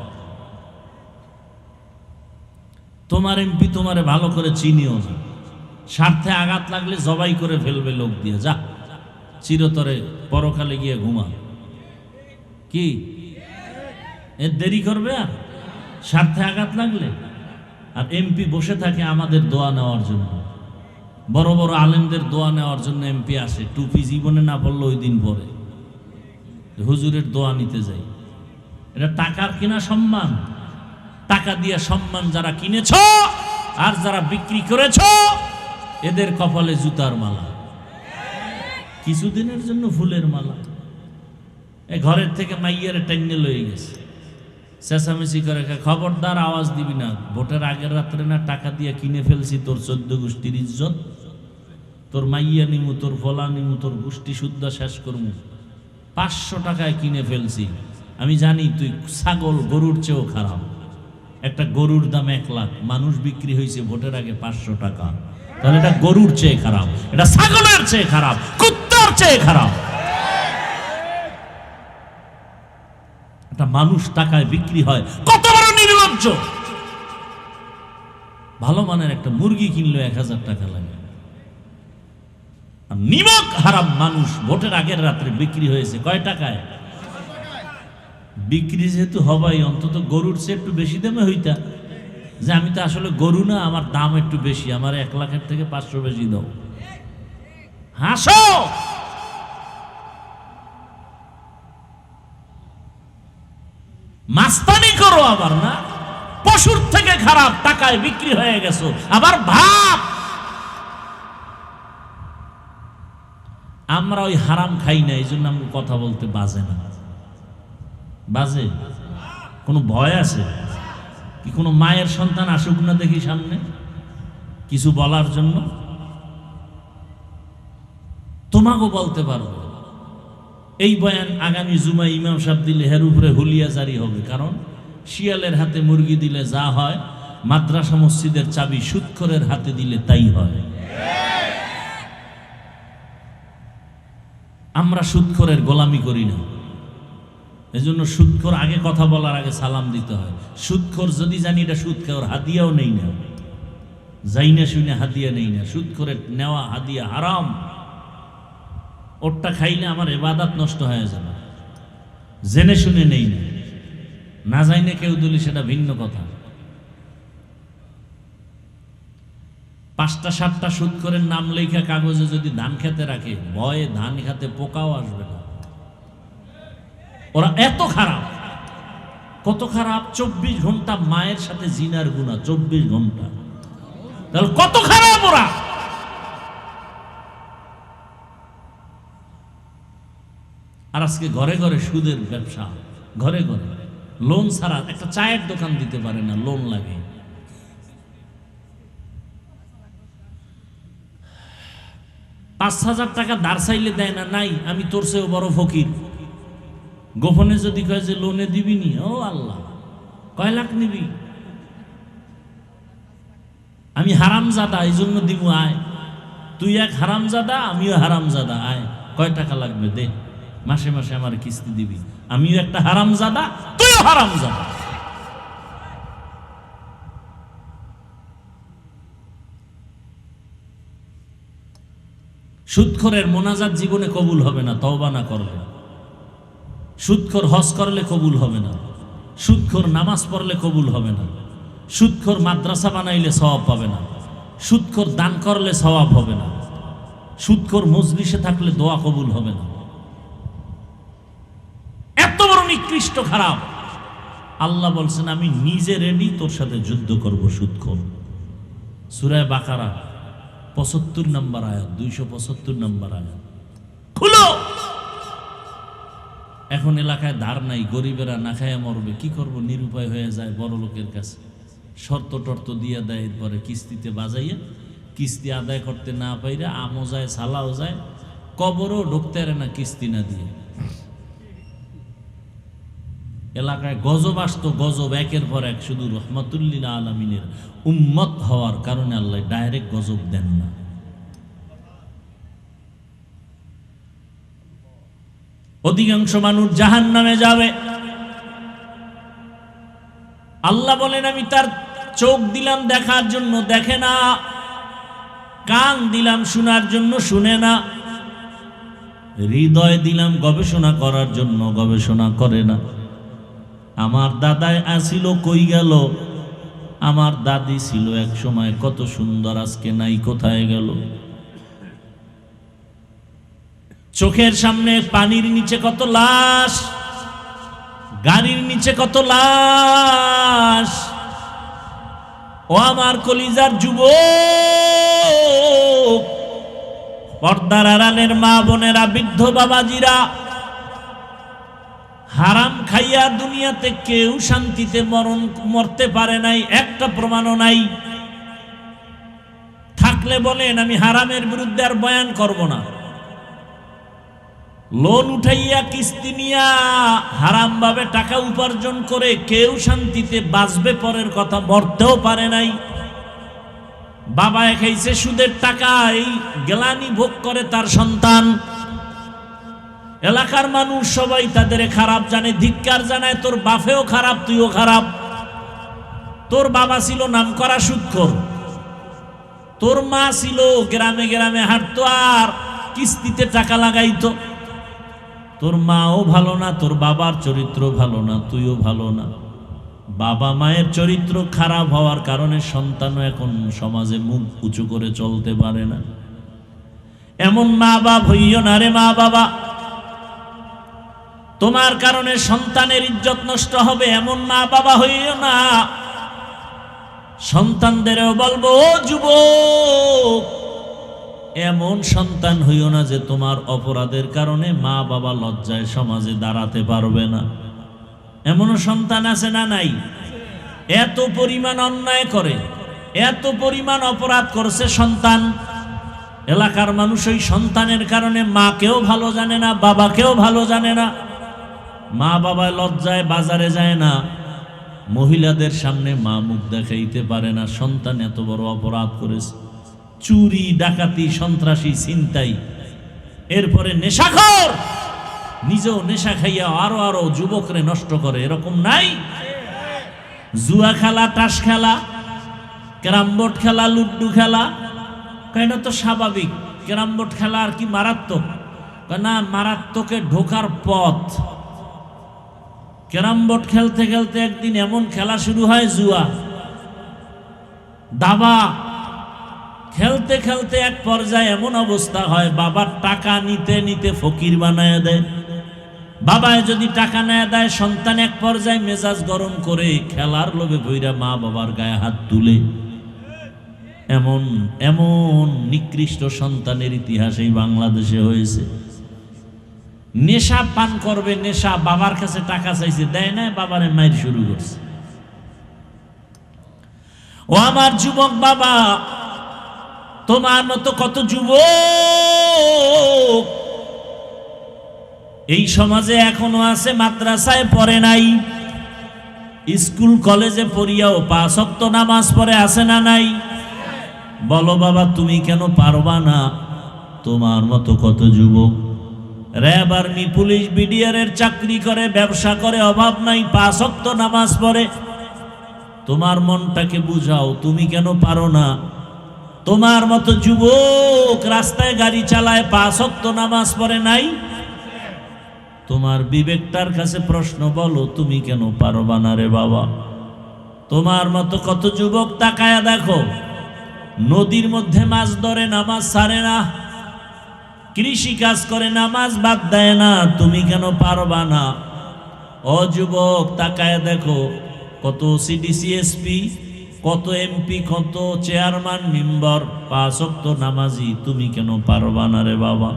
[SPEAKER 1] তোমার এমপি তোমারে ভালো করে চিনিও না, স্বার্থে আঘাত লাগলে জবাই করে ফেলবে লোক দিয়ে, যা চিরতরে পরকালে গিয়ে ঘুমা। কি এর দেরি করবে? আর স্বার্থে আঘাত লাগলে। আর এমপি বসে থাকে আমাদের দোয়া নেওয়ার জন্য, বড় বড় আলেমদের দোয়া নেওয়ার জন্য এমপি আসে। টুপি জীবনে না পড়লো ওই দিন পরে হুজুরের দোয়া নিতে যাই। এটা টাকার কিনা সম্মান। টাকা দিয়ে সম্মান যারা কিনেছ আর যারা বিক্রি করেছ, এদের কপালে জুতার মালা, কিছুদিনের জন্য ফুলের মালা। এ ঘরের থেকে মাইয়ারে টাইনে লয়ে গেছে, চেঁচামেচি করে, খবরদার আওয়াজ দিবি না। ভোটের আগের রাত্রে না টাকা দিয়ে কিনে ফেলছি তোর 14 গোষ্ঠীর ইজ্জত, তোর মাইয়া নিমু, তোর ফলা নিমু, তোর গোষ্ঠী শুদ্ধ শেষ করমু। 500 টাকায় কিনে ফেলছি। আমি জানি তুই ছাগল গরুর চেয়েও খারাপ। একটা গরুর দাম 1 লাখ, মানুষ বিক্রি হয়েছে ভোটের আগে 500 টাকা। তাহলে এটা গরুর চেয়ে খারাপ, এটা ছাগলের চেয়ে খারাপ, কুত্তার চেয়ে খারাপ। একটা মানুষ টাকায় বিক্রি হয়, কত বড় নির্লজ্জ! ভালো মানের একটা মুরগি কিনলো 1000 টাকা লাগে। আর নিমক হারাম মানুষ ভোটের আগের রাত্রে বিক্রি হয়েছে কয় টাকায়? বিক্রি যেহেতু হবাই, অন্তত গরুর চেয়ে একটু বেশি দামে হইতা, যে আমি তো আসলে গরু না, আমার দাম একটু বেশি, আমার 1 লাখের থেকে 500 বেশি দাও। হাসো। মাস্তানি করো আবার না, পশুর থেকে খারাপ টাকায় বিক্রি হয়ে গেছো। আবার ভাব আমরা ওই হারাম খাই না, এই জন্য আমরা কথা বলতে বাজে না। বাজে? কোনো ভয় আছে কি? কোনো মায়ের সন্তান আসুক না দেখি সামনে। কিছু বলার জন্য? তোমাকেও বলতে পারবো এই বয়ান আগামী জুমা ইমাম সাহেব দিলে হের উপরে হুলিয়া জারি হবে। কারণ শিয়ালের হাতে মুরগি দিলে যা হয়, মাদ্রাসা মসজিদের চাবি সুদখোরের হাতে দিলে তাই হয়। আমরা সুদখোরের গোলামি করি না, এজন্য সুদখোর আগে কথা বলার আগে সালাম দিতে হয়। সুদখোর যদি জানি এটা সুদ খায়, ওর হাদিয়াও নেই না, যাই না শুনে হাদিয়া নেই না। সুদখোরের নেওয়া হাদিয়া হারাম, ওরটা খাইলে আমার ইবাদত নষ্ট হয়ে যাবে। জেনে শুনে নেই না, না জানি না কেউ দিলে সেটা ভিন্ন কথা। 5টা 7টা সুদখোরের নাম লেখা কাগজে যদি ধান খেতে রাখে, ভয়ে ধান খেতে পোকাও আসবে না। ওরা এত খারাপ, কত খারাপ! 24 ঘন্টা মায়ের সাথে জিনার গুনাহ, 24 ঘন্টা। তাহলে কত খারাপ ওরা! আর আজকে ঘরে ঘরে সুদের ব্যবসা, ঘরে ঘরে লোন ছাড়া একটা চায়ের দোকান দিতে পারে না, লোন লাগে। $5,000 ধার চাইলে দেয় না, নাই আমি তোর চেয়েও বড় ফকির। গোপনে যদি কয় যে লোনে দিবি নি, ও আল্লাহ, কয় লাখ নিবি? আমি হারামজাদা, এই জন্য দিব, আয়। তুই এক হারামজাদা, আমিও হারামজাদা, আয়। কয় টাকা লাগবে দে, মাসে মাসে আমার কিস্তি দিবি। আমিও একটা হারামজাদা, তুইও হারামজাদা। সুদখোরের মোনাজাত জীবনে কবুল হবে না তওবা না করলে। সুদখোর হজ করলে কবুল হবে না, সুদখোর নামাজ পড়লে কবুল হবে না, সুদখোর মাদ্রাসা বানাইলে সওয়াব পাবে না, সুদখোর দান করলে সওয়াব হবে না, সুদখোর মজলিসে থাকলে দোয়া কবুল হবে না। এত বড় নিকৃষ্ট খারাপ। আল্লাহ বলছেন আমি নিজে রেডি তোর সাথে যুদ্ধ করব সুদখোর। সূরা বাকারা 75 নম্বর আয়াত, 275 নম্বর আয়াত খুলো। এখন এলাকায় ধার নাই, গরিবেরা না খায় মরবে, কি করব? নিরুপায় হয়ে যায় বড় লোকের কাছে, শর্ত টর্ত দিয়ে দেয়, এরপরে কিস্তিতে বাজাইয়া, কিস্তি আদায় করতে না পাইরা আমও যায়, সালাও যায়, কবরও ঢুকতে পারে না কিস্তি না দিয়ে। এলাকায় গজব আসতো, গজব একের পর এক, শুধু রহমাতুল্লিল আলামিনের উম্মত হওয়ার কারণে আল্লাহ ডাইরেক্ট গজব দেন না। অধিকাংশ মানুষ জাহান্নামে যাবে। আল্লাহ বলেন আমি তার চোখ দিলাম দেখার জন্য, দেখে না, কান দিলাম শোনার জন্য, শুনে না, হৃদয় দিলাম গবেষণা করার জন্য, গবেষণা করে না। আমার দাদাই আসিল কই গেল? আমার দাদি ছিল এক সময় কত সুন্দর, আজকে নাই, কোথায় গেল? চোখের সামনে পানির নিচে কত লাশ, গাড়ির নিচে কত লাশ। ও আমার কলিজার যুবক, পর্দার আড়ালের মা বোনেরা, বৃদ্ধ বাবাজিরা, হারাম খাইয়া দুনিয়াতে কেউ শান্তিতে মরতে পারে নাই, একটা প্রমাণও নাই। থাকলে বলেন আমি হারামের বিরুদ্ধে আর বয়ান করব না। লোন উঠাইয়া কিস্তি নিয়া হারাম ভাবে টাকা উপার্জন করে কেউ শান্তিতে বাঁচবে পরের কথা, মরতেও পারে নাই। বাবা খাইছে সুদের টাকা, এই গ্লানি ভোগ করে তার সন্তান। এলাকার মানুষ সবাই তাদের খারাপ জানে, ধিক্কার জানায়। তোর বাপেও খারাপ, তুইও খারাপ। তোর বাবা ছিল নামকরা সুদখোর, তোর মা ছিল গ্রামে গ্রামে হাঁটতো আর কিস্তিতে টাকা লাগাইতো। তোর মাও ভালো না, তোর বাবার চরিত্র ভালো না, তুইও ভালো না। বাবা মায়ের চরিত্র খারাপ হওয়ার কারণে সন্তানও এখন সমাজে মুখ উঁচু করে চলতে পারে না। এমন মা বাপ হইও না রে মা বাবা, তোমার কারণে সন্তানের ইজ্জত নষ্ট হবে। এমন মা বাবা হইও না। সন্তানদেরও বলবো, ও যুবক, এমন সন্তান হইও না যে তোমার অপরাধের কারণে মা বাবা লজ্জায় সমাজে দাঁড়াতে পারবে না। এমনও সন্তান আছে না নাই? এত পরিমাণ অন্যায় করে, এত পরিমাণ অপরাধ করছে সন্তান, এলাকার মানুষ ওই সন্তানের কারণে মাকেও ভালো জানে না, বাবাকেও ভালো জানে না। মা বাবা লজ্জায় বাজারে যায় না, মহিলাদের সামনে মা মুখ দেখাইতে পারে না। সন্তান এত বড় অপরাধ করেছে, চুরি, ডাকাতি, সন্ত্রাসী, ছিনতাই। এরপরে নেশাখোর, নিজেও নেশা খাইয়া আরো আরো যুবকরে নষ্ট করে, এরকম নাই? জুয়া খেলা, তাস খেলা, ক্যারাম বোর্ড খেলা, লুড্ডু খেলা, এটা তো স্বাভাবিক। ক্যারাম বোর্ড খেলা আর কি মারাত্মক? না, মারাত্মকে ঢোকার পথ। ক্যারাম বোর্ড খেলতে খেলতে একদিন এমন খেলা শুরু হয়, জুয়া, দাবা। খেলতে খেলতে এক পর্যায়ে এমন অবস্থা হয়, বাবার টাকা নিতে নিতে ফকির বানায় দেয়। বাবায় যদি টাকা নেয় দেয়, সন্তান এক পর্যায়ে মেজাজ গরম করে খেলার লোভে বইরা মা বাবার গায়ে হাত তুলে। এমন এমন নিকৃষ্ট সন্তানের ইতিহাস এই বাংলাদেশে হয়েছে। নেশা পান করবে, নেশা, বাবার কাছে টাকা চাইছে, দেয় না, বাবারে মাইর শুরু করছে। ও আমার যুবক বাবা, তোমার মতো কত যুবক এই সমাজে এখনো আছে, মাদ্রাসায় পড়ে নাই, স্কুল কলেজে পড়িয়াও 5 ওয়াক্ত নামাজ পড়ে, আছে না নাই? বলো বাবা, তুমি কেন পারবা না? তোমার মতো কত যুবক র্যাব, আর্মি, পুলিশ, বিডিআর এর চাকরি করে, ব্যবসা করে, অভাব নাই, 5 ওয়াক্ত নামাজ পড়ে। তোমার মনটাকে বুঝাও, তুমি কেন পারো না? তোমার মতো যুবক রাস্তায় গাড়ি চালায়, 5 ওয়াক্ত নামাজ পড়ে নাই। তোমার বিবেকটার কাছে প্রশ্ন, বলো তুমি কেন পারবা না রে বাবা? তোমার মতো কত যুবক তাকায়া দেখো, নদীর মধ্যে মাছ ধরে, নামাজ ছাড়ে না, কৃষি কাজ করে, নামাজ বাদ দেয় না। তুমি কেন পারবা না? ও যুবক, তাকায় দেখো, কত সিডিসি, এসপি, কত এমপি, কত চেয়ারম্যান, মেম্বার, 5 ওয়াক্ত নামাজি। তুমি কেন পারবা না রে বাবা?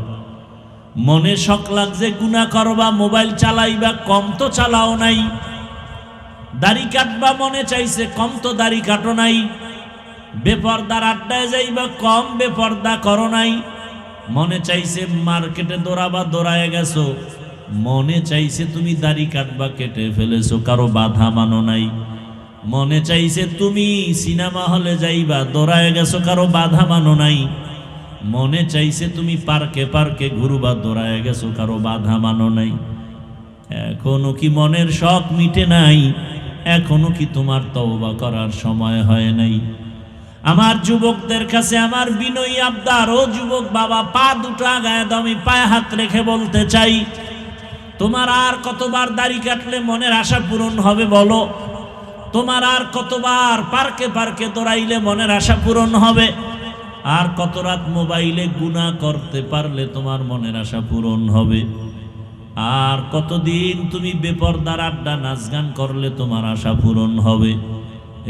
[SPEAKER 1] মনে শখ লাগছে গুনাহ করবা, মোবাইল চালাইবা, কম তো চালাও নাই। দাড়ি কাটবা মনে চাইছে, কম তো দাড়ি কাটো নাই। বেপর্দার আড্ডায় যাইবা, কম বেপর্দা করো নাই। মনে চাইছে মার্কেটে দৌড়াবা, দৌড়ায় গেছো। মনে চাইছে তুমি দাড়ি কাটবা, কেটে ফেলেছো, কারো বাধা মানো নাই। মনে চাইছে তুমি সিনেমা হলে যাইবা, দৌড়ায় গেছো, কারো বাধা মানো নাই। মনে চাইছে তুমি পার্কে পার্কে ঘুরবা, দৌড়ায় গেছো, কারো বাধা মানো নাই। এখনো কি মনের শখ মিটে নাই? এখনো কি তোমার তওবা করার সময় হয় নাই? আমার যুবকদের কাছে আমার বিনয়ী আবদার, ও যুবক বাবা, পা দুটো আগায় দাও, আমি পায়ে হাত রেখে বলতে চাই, তোমার আর কতবার দাড়ি কাটলে মনের আশা পূরণ হবে বলো? তোমার আর কতবার পার্কে পার্কে দৌড়াইলে মনের আশা পূরণ হবে? আর কত রাত মোবাইলে গুনাহ করতে পারলে তোমার মনের আশা পূরণ হবে? আর কতদিন তুমি বেপরদার আড্ডা নাচ গান করলে তোমার আশা পূরণ হবে?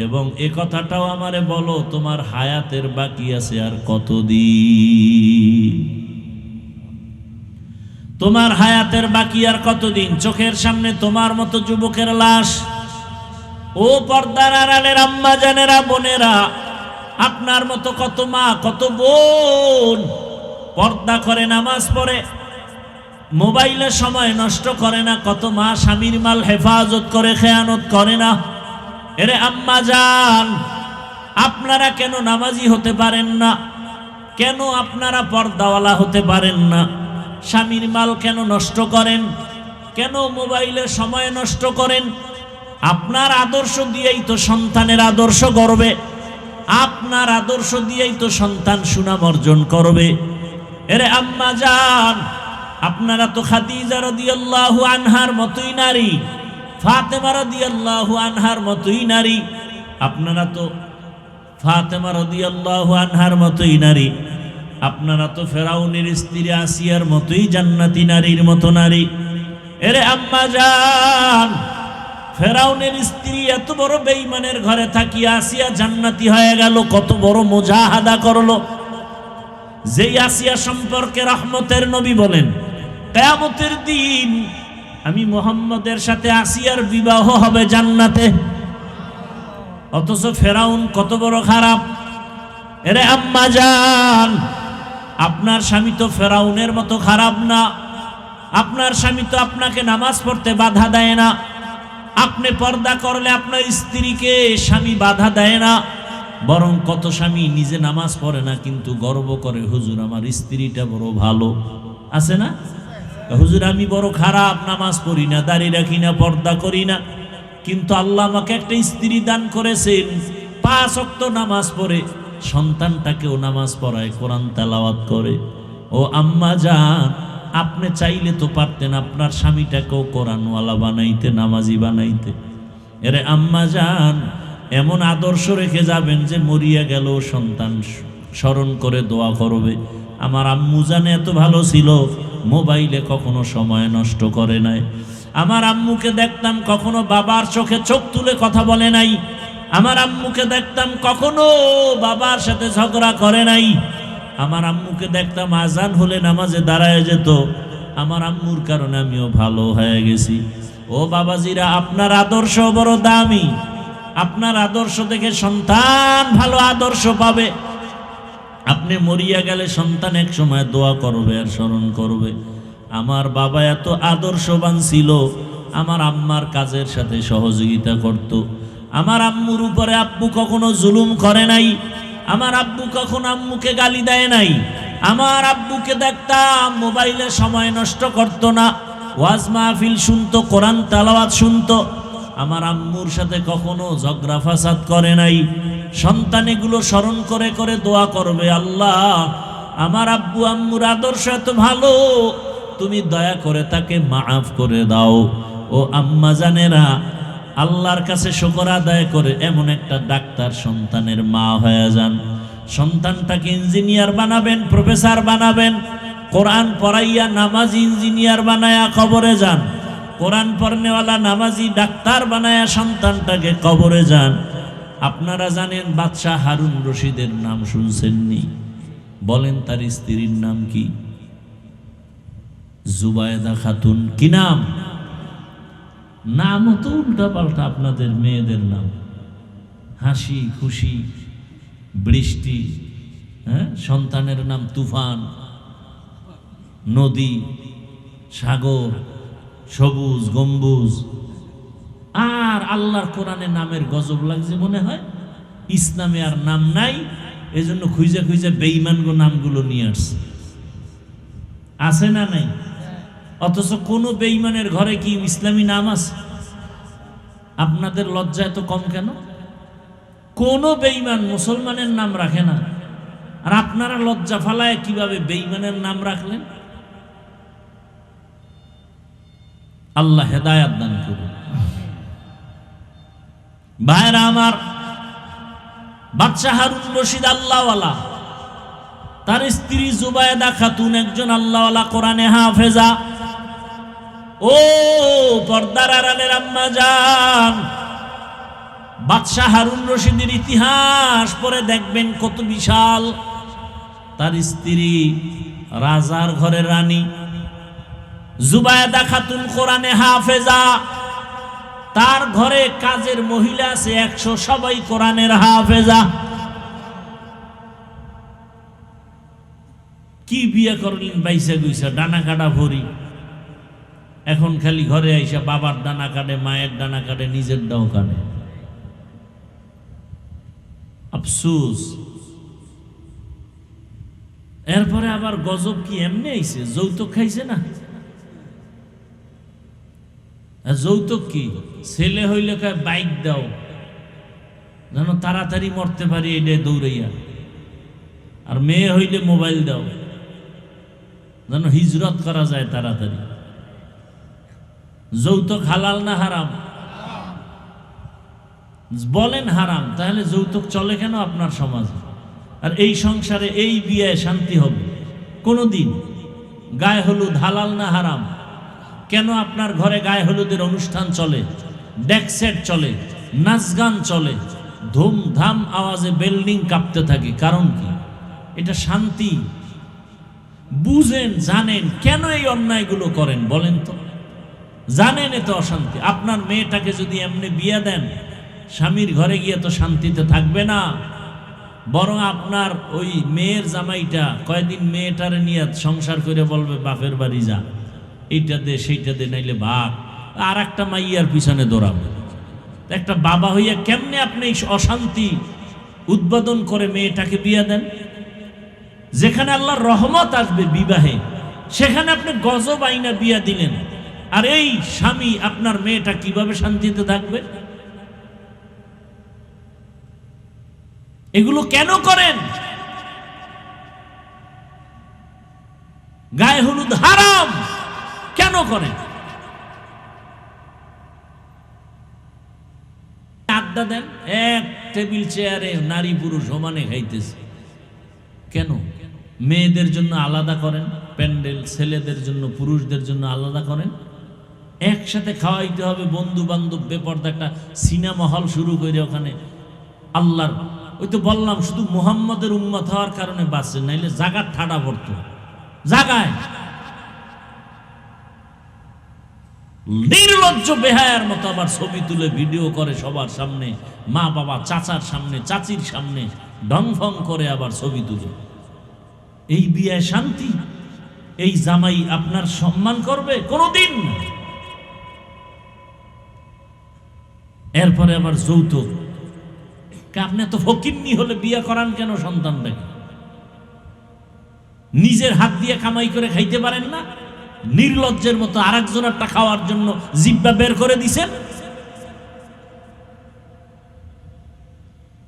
[SPEAKER 1] এবং এ কথাটাও আমারে বলো, তোমার হায়াতের বাকি আছে আর কতদিন? তোমার হায়াতের বাকি আর কতদিন? চোখের সামনে তোমার মতো যুবকের লাশ। ও পর্দার আড়ালের আম্মা জানেরা, বোনেরা, আপনার মতো কত মা, কত বোন পর্দা করে, নামাজ পড়ে, মোবাইলে সময় নষ্ট করে না। কত মা স্বামীর মাল হেফাজত করে, খেয়ানত করে না। এরে আম্মা জান, আপনারা কেন নামাজি হতে পারেন না? কেন আপনারা পর্দাওয়ালা হতে পারেন না? স্বামীর মাল কেন নষ্ট করেন? কেন মোবাইলে সময় নষ্ট করেন? আপনার আদর্শ দিয়েই তো সন্তানের আদর্শ গড়বে, আপনার আদর্শ দিয়েই তো সন্তান সুনাম অর্জন করবে। এরে আম্মা জান, আপনারা তো খাদিজা রাদিয়াল্লাহু আনহার মতোই নারী, ফাতেমা রাদিয়াল্লাহু আনহার মতোই নারী। আপনারা তো ফাতেমা রাদিয়াল্লাহু আনহার মতোই নারী। আপনারা তো ফেরাউনের স্ত্রী আসিয়ার মতোই জান্নাতি নারীর মতো নারী। এরে আম্মা জান, ফেরাউনের স্ত্রী এত বড় বেঈমানের ঘরে থাকি আসিয়া জান্নাতি হয়ে গেল, কত বড় মুজাহাদা করলো। যেই আসিয়া সম্পর্কে রহমতের নবী বলেন, কিয়ামতের দিন আমি মুহাম্মদের সাথে আসিয়ার বিবাহ হবে জান্নাতে। অথচ ফেরাউন কত বড় খারাপ। এরে আম্মা জান, আপনার স্বামী তো ফেরাউনের মতো খারাপ না। আপনার স্বামী তো আপনাকে নামাজ পড়তে বাধা দেয় না। আপনি পর্দা করলে আপনার স্ত্রীকে স্বামী বাধা দেয় না। বরং কত স্বামী নিজে নামাজ পড়ে না কিন্তু গর্ব করে, হুজুর আমার স্ত্রীটা বড় ভালো। আছে না? হুজুর আমি বড় খারাপ, নামাজ পড়ি না, দাড়ি রাখি না, পর্দা করি না, কিন্তু আল্লাহ আমাকে একটা স্ত্রী দান করেছেন, 5 ওয়াক্ত নামাজ পড়ে, সন্তানটাকেও নামাজ পড়ায়, কোরআন তেলাওয়াত করে। ও আম্মা জান, আপনি চাইলে তো পারতেন আপনার স্বামীটাকেও কোরআনওয়ালা বানাইতে, নামাজি বানাইতে। এরে আম্মা জান, এমন আদর্শ রেখে যাবেন যে মরিয়া গেল সন্তান স্মরণ করে দোয়া করবে। আমার আম্মু জানে এত ভালো ছিল, মোবাইলে কখনো সময় নষ্ট করে নাই। আমার আম্মুকে দেখতাম কখনো বাবার চোখে চোখ তুলে কথা বলে নাই। আমার আম্মুকে দেখতাম কখনো বাবার সাথে ঝগড়া করে নাই। আমার আম্মুকে দেখতাম আজান হলে নামাজে দাঁড়ায় যেত। আমার আম্মুর কারণে আমিও ভালো হয়ে গেছি। ও বাবাজিরা, আপনার আদর্শ বড় দামি। আপনার আদর্শ দেখে সন্তান ভালো আদর্শ পাবে। আপনি মরিয়া গেলে সন্তান এক সময় দোয়া করবে আর স্মরণ করবে, আমার বাবা এত আদর্শবান ছিল, আমার আম্মার কাজের সাথে সহযোগিতা করত। আমার আম্মুর উপরে আব্বু কখনো জুলুম করে নাই। আমার আব্বু কখনো আম্মুকে গালি দেয় নাই। আমার আব্বুকে দেখতাম মোবাইলে সময় নষ্ট করত না, ওয়াজ মাহফিল শুনতো, কোরআন তেলাওয়াত শুনতো। আমার আম্মুর সাথে কখনো ঝগড়া ফাসাদ করে নাই। সন্তান এগুলো স্মরণ করে করে দোয়া করবে, আল্লাহ আমার আব্বু আম্মুর আদর্শ এত ভালো, তুমি দয়া করে তাকে মাফ করে দাও। ও আম্মা জানেরা, আল্লাহর কাছে শুকর আদায় করে এমন একটা ডাক্তার সন্তানের মা হয়ে যান। সন্তানটাকে ইঞ্জিনিয়ার বানাবেন, প্রফেসর বানাবেন, কোরআন পড়াইয়া নামাজি ইঞ্জিনিয়ার বানায়া কবরে যান। কোরআন পড়নেওয়ালা নামাজি ডাক্তার বানায়া সন্তানটাকে কবরে যান। আপনারা জানেন বাদশাহ হারুন রশিদের নাম শুনছেননি? বলেন তার স্ত্রীর নাম কি? জুবায়েদা খাতুন। কি নাম? নামও তো উল্টা পাল্টা আপনাদের মেয়েদের নাম। হাসি খুশি, বৃষ্টি, হ্যাঁ, সন্তানের নাম তুফান, নদী, সাগর, সবুজ গম্বুজ। আর আল্লাহর কোরআনে নামের গজব লাগছে মনে হয়। ইসলামে আর নাম নাই, এজন্য খুঁজে খুঁজে বেঈমানগো নামগুলো নিয়ে আসছে। আছে না নাই? অথচ কোন বেঈমানের ঘরে কি ইসলামী নাম আছে? আপনাদের লজ্জা এত কম কেন? কোন বেঈমান মুসলমানের নাম রাখে না, আর আপনারা লজ্জা ফালায় কিভাবে বেঈমানের নাম রাখলেন? আল্লাহ হেদায়াত দান করুন। ভাইরা আমার, বাদশাহ হারুন রশিদ আল্লাহওয়ালা, তার স্ত্রী জুবায়েদা খাতুন একজন আল্লাহওয়ালা, কোরআনে হাফেজা। ও পর্দার আড়ালের আম্মা জান, বাদশাহ হারুন রশিদের ইতিহাস পড়ে দেখবেন কত বিশাল। তার স্ত্রী রাজার ঘরের রানী জুবায়েদা খাতুন, কোরআনে হাফেজা। তার ঘরে কাজের মহিলা আছে 100, সবাই কোরআনের হাফেজা। কি বিয়ে করলেন বাইসা গুইসা, ডানা কাটা ভরি। এখন খালি ঘরে আইসা বাবার ডানা কাটে, মায়ের ডানা কাটে, নিজের ডাও কাটে। আফসোস। এরপরে আবার গজব কি এমনি আইছে, যৌতুক খাইছে না? যৌতুক কি? ছেলে হইলে কয় বাইক দাও, যেন তাড়াতাড়ি মরতে পারি এটা দৌড়াইয়া। আর মেয়ে হইলে মোবাইল দাও, যেন হিজরত করা যায় তাড়াতাড়ি। যৌতুক হালাল না হারাম? বলেন হারাম, তাহলে যৌতুক চলে কেন আপনার সমাজে? আর এই সংসারে এই বিয়ে শান্তি হবে কোনদিন? গায়ে হলুদ হালাল না হারাম? কেন আপনার ঘরে গায়ে হলুদের অনুষ্ঠান চলে, ডেকসেট চলে, নাচ গান চলে, ধুমধাম আওয়াজে বিল্ডিং কাঁপতে থাকে? কারণ কি? এটা শান্তি। বুঝেন, জানেন কেন এই অন্যায়গুলো করেন? বলেন তো, জানেন এতে অশান্তি। আপনার মেয়েটাকে যদি এমনি বিয়ে দেন, স্বামীর ঘরে গিয়ে তো শান্তিতে থাকবে না, বরং আপনার ওই মেয়ের জামাইটা কয়দিন মেয়েটারে নিয়ে সংসার করে বলবে বাপের বাড়ি যা, এইটা দে সেইটা দে, নাইলে ভাগ, আর একটা মাইয়ার পিছনে দৌড়াবে। একটা বাবা হইয়া কেমনে আপনি অশান্তি উদ্বোধন করে মেয়েটাকে বিয়ে দেন? যেখানে আল্লাহর রহমত আসবে বিবাহে, সেখানে আপনি গজব আইনা বিয়ে দিলেন। আর এই স্বামী আপনার মেয়েটা কিভাবে শান্তিতে থাকবে? এগুলো কেন করেন? গায়ে হলুদ হারাম কেন করেন? আড্ডা দেন, এক টেবিল চেয়ারে নারী পুরুষ সমানে খাইতেছে, কেন? মেয়েদের জন্য আলাদা করেন প্যান্ডেল, ছেলেদের জন্য পুরুষদের জন্য আলাদা করেন, একসাথে খাওয়াইতে হবে। বন্ধু বান্ধব বেপরদা একটা সিনেমা হল শুরু করে ওখানে আল্লাহর, ওই তো বললাম শুধু মুহাম্মদের উম্মত হওয়ার কারণে বাঁচছে, নাইলে জাগার ঠাডা পড়তো জাগায়। নির্লজ্জ বেহায়ার মতো আবার ছবি তুলে ভিডিও করে সবার সামনে, মা বাবা চাচার সামনে চাচির সামনে ঢংফং করে আবার ছবি তুলে। এই বিয়ে শান্তি? এই জামাই আপনার সম্মান করবে কোনদিন? এরপরে আবার যৌতুক। আপনি এত ফকিন্নি হলে বিয়ে করান কেন সন্তানটাকে? নিজের হাত দিয়ে কামাই করে খাইতে পারেন না? নির্লজ্জের মতো আরেকজনেরটা খাওয়ার জন্য জিহ্বা বের করে দিছেন।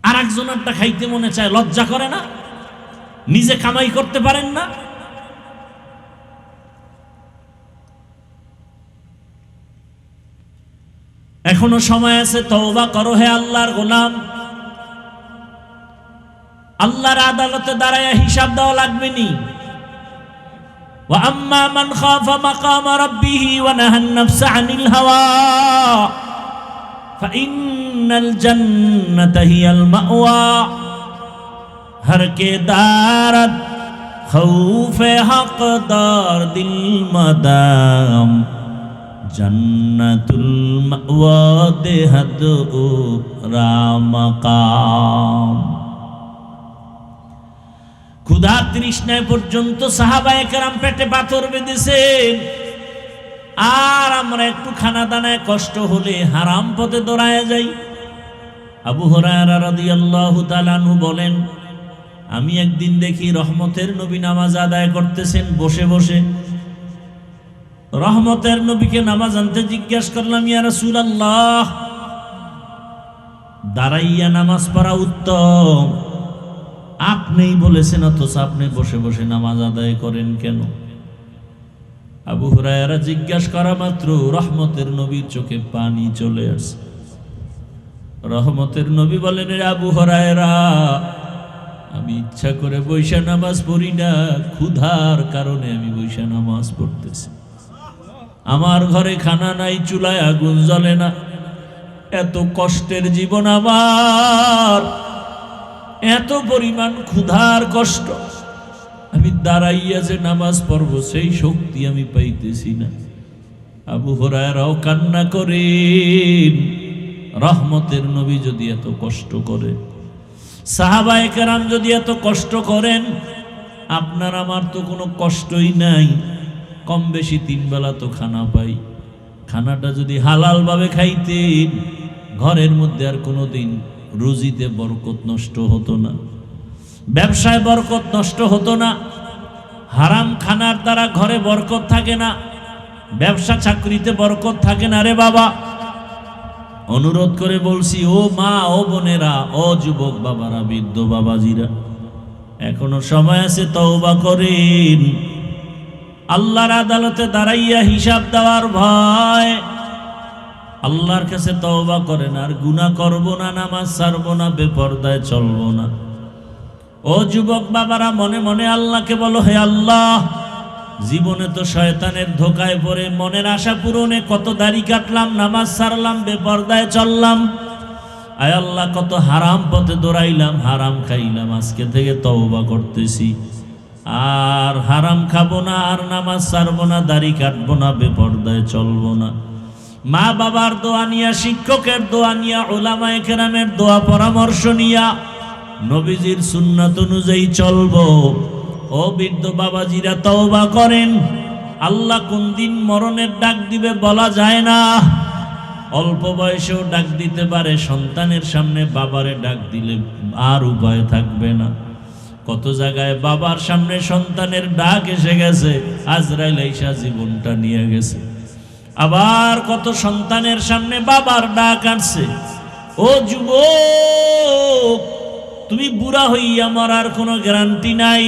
[SPEAKER 1] আরেকজনেরটা খাইতে মনে চায়, লজ্জা করে না? নিজে কামাই করতে পারেন না? এখনো সময় আছে, তওবা করো হে আল্লাহর গোলাম। আল্লাহর আদালতে দাঁড়ায় হিসাব দেওয়া লাগবে নি। وأما من خاف مقام ربه ونهى النفس عن الهوى فإن الجنة هي المأوى हर के दारत खौफ हक दार दिल मदाम जन्नतुल मअवा देहद रामकाम। ক্ষুধা তৃষ্ণায় পর্যন্ত সাহাবায়ে কেরাম পেটে পাথর বেঁধেছেন, আর আমরা একটু খানা দানায় কষ্ট হলে হারাম পথে দৌড়ায় যাই। আবু হুরায়রা রাদিয়াল্লাহু তাআলা আনহু বলেন, আমি একদিন দেখি রহমতের নবী নামাজ আদায় করতেছেন বসে বসে। রহমতের নবীকে নামাজ আনতে জিজ্ঞেস করলাম, ইয়া রাসূলুল্লাহ, দাঁড়াইয়া নামাজ পড়া উত্তম, আপনিই বলেছেন, অথচ আপনি বসে বসে নামাজ আদায় করেন কেন? আবু হুরায়রা জিজ্ঞেস করা মাত্র রহমতের নবীর চোখে পানি চলে আসে। রহমতের নবী বলেন, রে আবু হুরায়রা, আমি ইচ্ছা করে বৈশা নামাজ পড়ি না, ক্ষুধার কারণে আমি বৈশা নামাজ পড়তেছি। আমার ঘরে খানা নাই, চুলায় আগুন জ্বলে না, এত কষ্টের জীবন আমার, এত পরিমাণ ক্ষুধার কষ্ট, আমি দাঁড়াইয়া যে নামাজ পড়ব সেই শক্তি আমি পাইতেছি না। আবু হুরায়রাও কান্না করেন, রহমতের নবী যদি এত কষ্ট করে, সাহাবায়ে কেরাম যদি এত কষ্ট করেন, আপনার আমার তো কোনো কষ্টই নাই, কম বেশি 3 বেলা তো খানা পাই। খানাটা যদি হালাল ভাবে খাইতেন, ঘরের মধ্যে আর কোনোদিন রুজিতে বরকত নষ্ট হতো না, ব্যবসায় বরকত নষ্ট হতো না। হারাম খানার দ্বারা ঘরে বরকত থাকে না, ব্যবসা চাকরিতে বরকত থাকে না। রে বাবা, অনুরোধ করে বলছি, ও মা, ও বোনেরা, ও যুবক বাবারা, বৃদ্ধ বাবাজিরা, এখনো সময় আছে, তওবা করেন। আল্লাহর আদালতে দাঁড়াইয়া হিসাব দেওয়ার ভয়, আল্লাহর কাছে তওবা করেন। আর গুনাহ করব না, নামাজ ছাড়ব না, বেপরদায় চলব না। ও যুবক বাবারা, মনে মনে আল্লাহকে বলো, হে আল্লাহ, জীবনে তো শয়তানের ধোকায় পড়ে মনের আশা পূরণে কত দাড়ি কাটলাম, নামাজ ছাড়লাম, বেপরদায় চললাম। আয় আল্লাহ, কত হারাম পথে দৌড়াইলাম, হারাম খাইলাম। আজকে থেকে তওবা করতেছি, আর হারাম খাবো না, আর নামাজ ছাড়বো না, দাড়ি কাটবো না, বেপরদায় চলবো না। মা বাবার দোয়া নিয়া, শিক্ষকের দোয়া নিয়া, উলামায়ে কেরামের দোয়া পরামর্শ নিয়া নবীজির সুন্নাত অনুযায়ী চলবো। ও বৃদ্ধ বাবাজিরা, তওবা করেন। আল্লাহ কোন দিন মরণের ডাক দিবে বলা যায় না। অল্প বয়সেও ডাক দিতে পারে। সন্তানের সামনে বাবারে ডাক দিলে আর উপায় থাকবে না। কত জায়গায় বাবার সামনে সন্তানের ডাক এসে গেছে, আজরাইল আইসা জীবনটা নিয়ে গেছে। আবার কত সন্তানের সামনে বাবার ডাক আসছে, ও যুবক, তুমি বুড়া হইয়া মরার কোনো গ্যারান্টি নাই।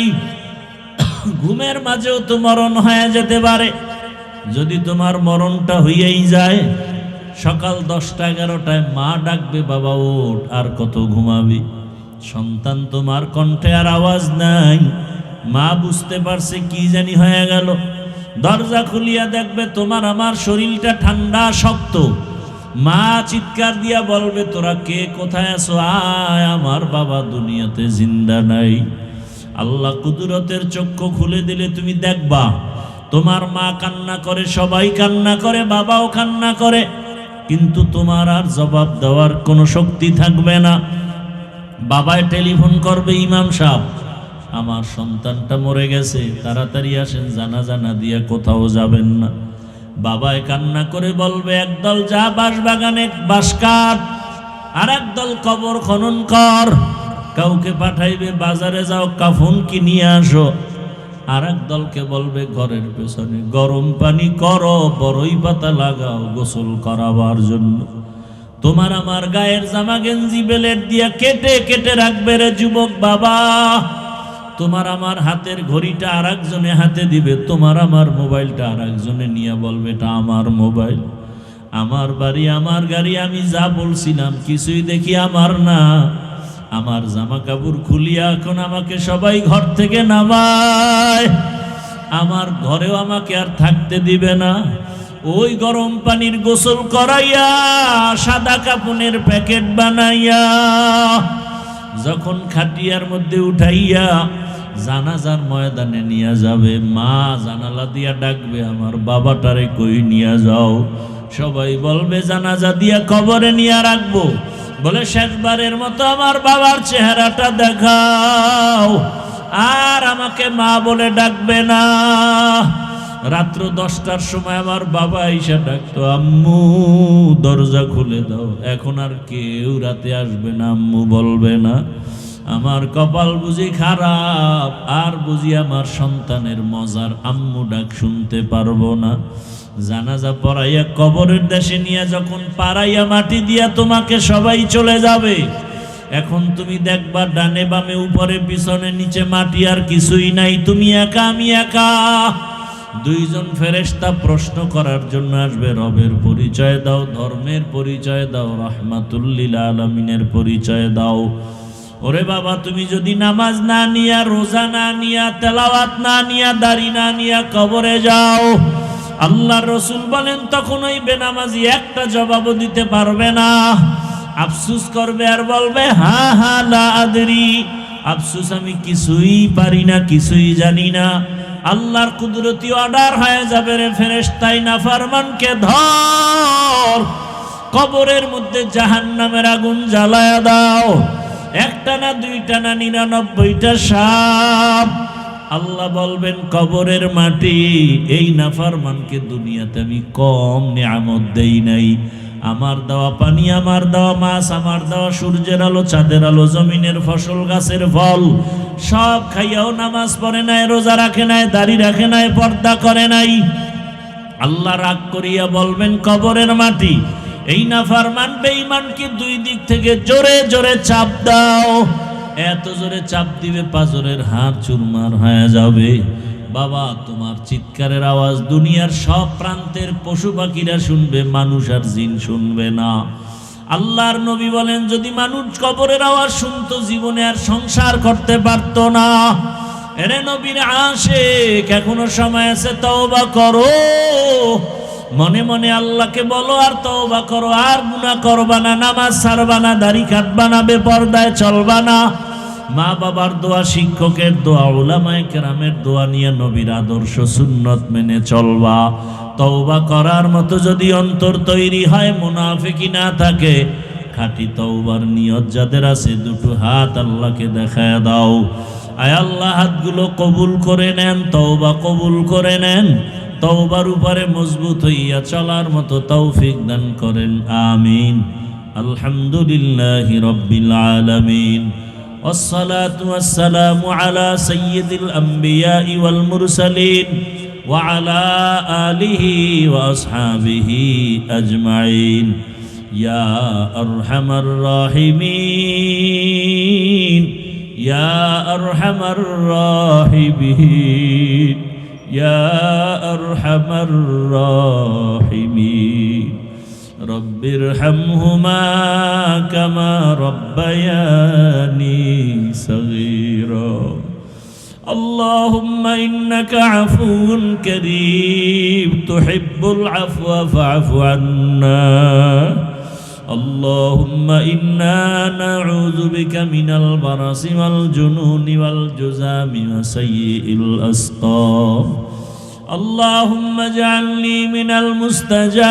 [SPEAKER 1] ঘুমের মাঝেও তো মরণ হয়ে যেতে পারে। যদি তোমার মরণটা হইয়াই যায়, সকাল 10টা-11টায় মা ডাকবে, বাবা ওঠ, আর কত ঘুমাবি? সন্তান তোমার কণ্ঠে আর আওয়াজ নাই। মা বুঝতে পারছে কি জানি হয়ে গেল। দরজা খুলিয়া দেখবে তোমার আমার শরীরটা ঠান্ডা শক্ত। মা চিৎকার দিয়া বলবে, তোরা কে, কোথায় আছো? আয়, আমার বাবা দুনিয়াতে জিন্দা নাই। আল্লাহ কুদরতের চক্ষু খুলে দিলে তুমি দেখবা তোমার মা কান্না করে, সবাই কান্না করে, বাবাও কান্না করে, কিন্তু তোমার আর জবাব দেওয়ার কোনো শক্তি থাকবে না। বাবায় টেলিফোন করবে, ইমাম সাহেব আমার সন্তানটা মরে গেছে, তাড়াতাড়ি আসেন, জানাজা না দিয়া কোথাও যাবেন না। বাবায় কান্না করে বলবে, একদল যা বাঁশবাগানে বাঁশ কাট, আর একদল কবর খনন কর। কাউকে পাঠাইবে, বাজারে যাও কাফন কিনিয়ে আসো। আর এক দলকে বলবে, ঘরের পেছনে গরম পানি করো, বড়ই পাতা লাগাও গোসল করাবার জন্য। তোমার আমার গায়ের জামা গেঞ্জি বেলেট দিয়া কেটে কেটে রাখবে রে যুবক বাবা। তোমার আমার হাতের ঘড়িটা আর একজনে হাতে দিবে, তোমার আমার মোবাইলটা আর একজনে নিয়ে বলবে, এটা আমার মোবাইল, আমার বাড়ি, আমার গাড়ি, আমি যা বলছিলাম কিছুই দেখি আমার না। আমার জামা কাপড় খুলিয়া এখন আমাকে সবাই ঘর থেকে নামায়, আমার ঘরেও আমাকে আর থাকতে দিবে না। ওই গরম পানির গোসল করাইয়া, সাদা কাপড়ের প্যাকেট বানাইয়া, যখন খাটিয়ার মধ্যে উঠাইয়া জানাজার ময়দানে নিয়ে যাবে, মা জানালা দিয়া ডাকবে, আমার বাবাটারে কই নিয়ে যাও। সবাই বলবে, জানাজা দিয়া কবরে নিয়ে রাখবো। বলে, শেষবারের মতো আমার বাবার চেহারাটা দেখাও, আর আমাকে মা বলে ডাকবে না। রাত্র 10টার সময় আমার বাবা আইসা ডাকতো, আম্মু দরজা খুলে দাও। এখন আর কেউ রাতে আসবে না, আম্মু বলবে না। আমার কপাল বুঝি খারাপ, আর বুঝি আমার সন্তানের মজার আম্মু ডাক শুনতে পারবো না। জানাজা পড়াইয়া কবরের দেশে নিয়ে যখন পাড়াইয়া মাটি দিয়া তোমাকে সবাই চলে যাবে, এখন তুমি দেখবা ডানে বামে উপরে পিছনে নিচে মাটি আর কিছুই নাই, তুমি একা, আমি একা। দুইজন ফেরেশতা প্রশ্ন করার জন্য আসবে, রবের পরিচয় দাও, ধর্মের পরিচয় দাও, রাহমাতুল লিল আলামিনের পরিচয় দাও। ওরে বাবা, তুমি যদি নামাজ না নিয়া, রোজা না নিয়া, তেলাওয়াত না নিয়া, দাড়ি না নিয়া কবরে যাও, আল্লাহর রাসূল বলেন তখন ওই বেনামাজি একটা জবাবও দিতে পারবে না। আফসোস করবে আর বলবে, হা হা লা আদরি, আফসোস আমি কিছুই পারি না, কিছুই জানি না। আল্লাহর কুদরতি অর্ডার হয়ে যাবে, রে ফেরেশতাই নাফরমানকে ধর, কবরের মধ্যে জাহান্নামের আগুন জ্বালায়া দাও। একটা না, দুইটা না, 99টা সাপ। আল্লাহ বলবেন, কবরের মাটি, এই নাফরমানকে দুনিয়াতে আমি কম নিয়ামত দেই নাই। আমার দেওয়া পানি, আমার দেওয়া মাছ, আমার দেওয়া সূর্যের আলো, চাঁদের আলো, জমিনের ফসল, গাছের ফল সব খাইয়াও নামাজ পড়ে নাই, রোজা রাখে নাই, দাড়ি রাখে নাই, পর্দা করে নাই। আল্লাহ রাগ করিয়া বলবেন, কবরের মাটি, এই নাফরমান বেঈমানকে দুই দিক থেকে জোরে জোরে চাপ দাও। এত জোরে চাপ দিবে, পাঁজরের হাড় চুরমার হয়ে যাবে। বাবা, তোমার চিৎকারের আওয়াজ দুনিয়ার সব প্রান্তের পশু পাখিরা শুনবে, মানুষ আর জিন শুনবে না। আল্লাহর নবী বলেন, যদি মানুষ কবরের আওয়াজ শুনতো, জীবনে আর সংসার করতে পারত না। এরে নবীর আশিক, এখনো সময় আছে, তওবা করো। মনে মনে আল্লাহকে বলো আর তওবা করো, আর গুনাহ করবা না, নামাজ ছাড়বা না, দাড়ি কাটবা না, বেপরদায় চলবা না, মা বাবার দোয়া, শিক্ষকের দোয়া, উলামায়ে কেরামের দোয়া নিয়ে নবীর আদর্শ সুন্নত মেনে চলবা। তওবা করার মতো যদি অন্তর তৈরি হয়, মুনাফিকি না থাকে, খাঁটি তওবার নিয়ত যাদের আছে, দুটো হাত আল্লাহকে দেখায় দাও। আয় আল্লাহ, হাতগুলো কবুল করে নেন, তওবা কবুল করে নেন, তওবার উপরে মজবুত হইয়া চলার মতো তৌফিক দান করেন, আমিন। আলহামদুলিল্লাহি রাব্বিল আলামিন, ওয়াসসালাতু ওয়াসসালামু আলা সাইয়্যিদিল আম্বিয়াই ওয়াল মুরসালিন ওয়া আলা আলিহি ওয়া আসহাবিহি আজমাইন। ইয়া আরহামার রাহিমিন, ইয়া আরহামার রাহিমিন, ইয়া আরহামার রাহিমিন। রব্বিরহামহুমা কামা রব্বায়ানি সগীরা। اللهم إنك عفو كريم تحب العفو فاعف عنا. اللهم إنا نعوذ بك من البرص والجنون والجذام وسيء الأسقام. اللهم اجعلني من المستجاب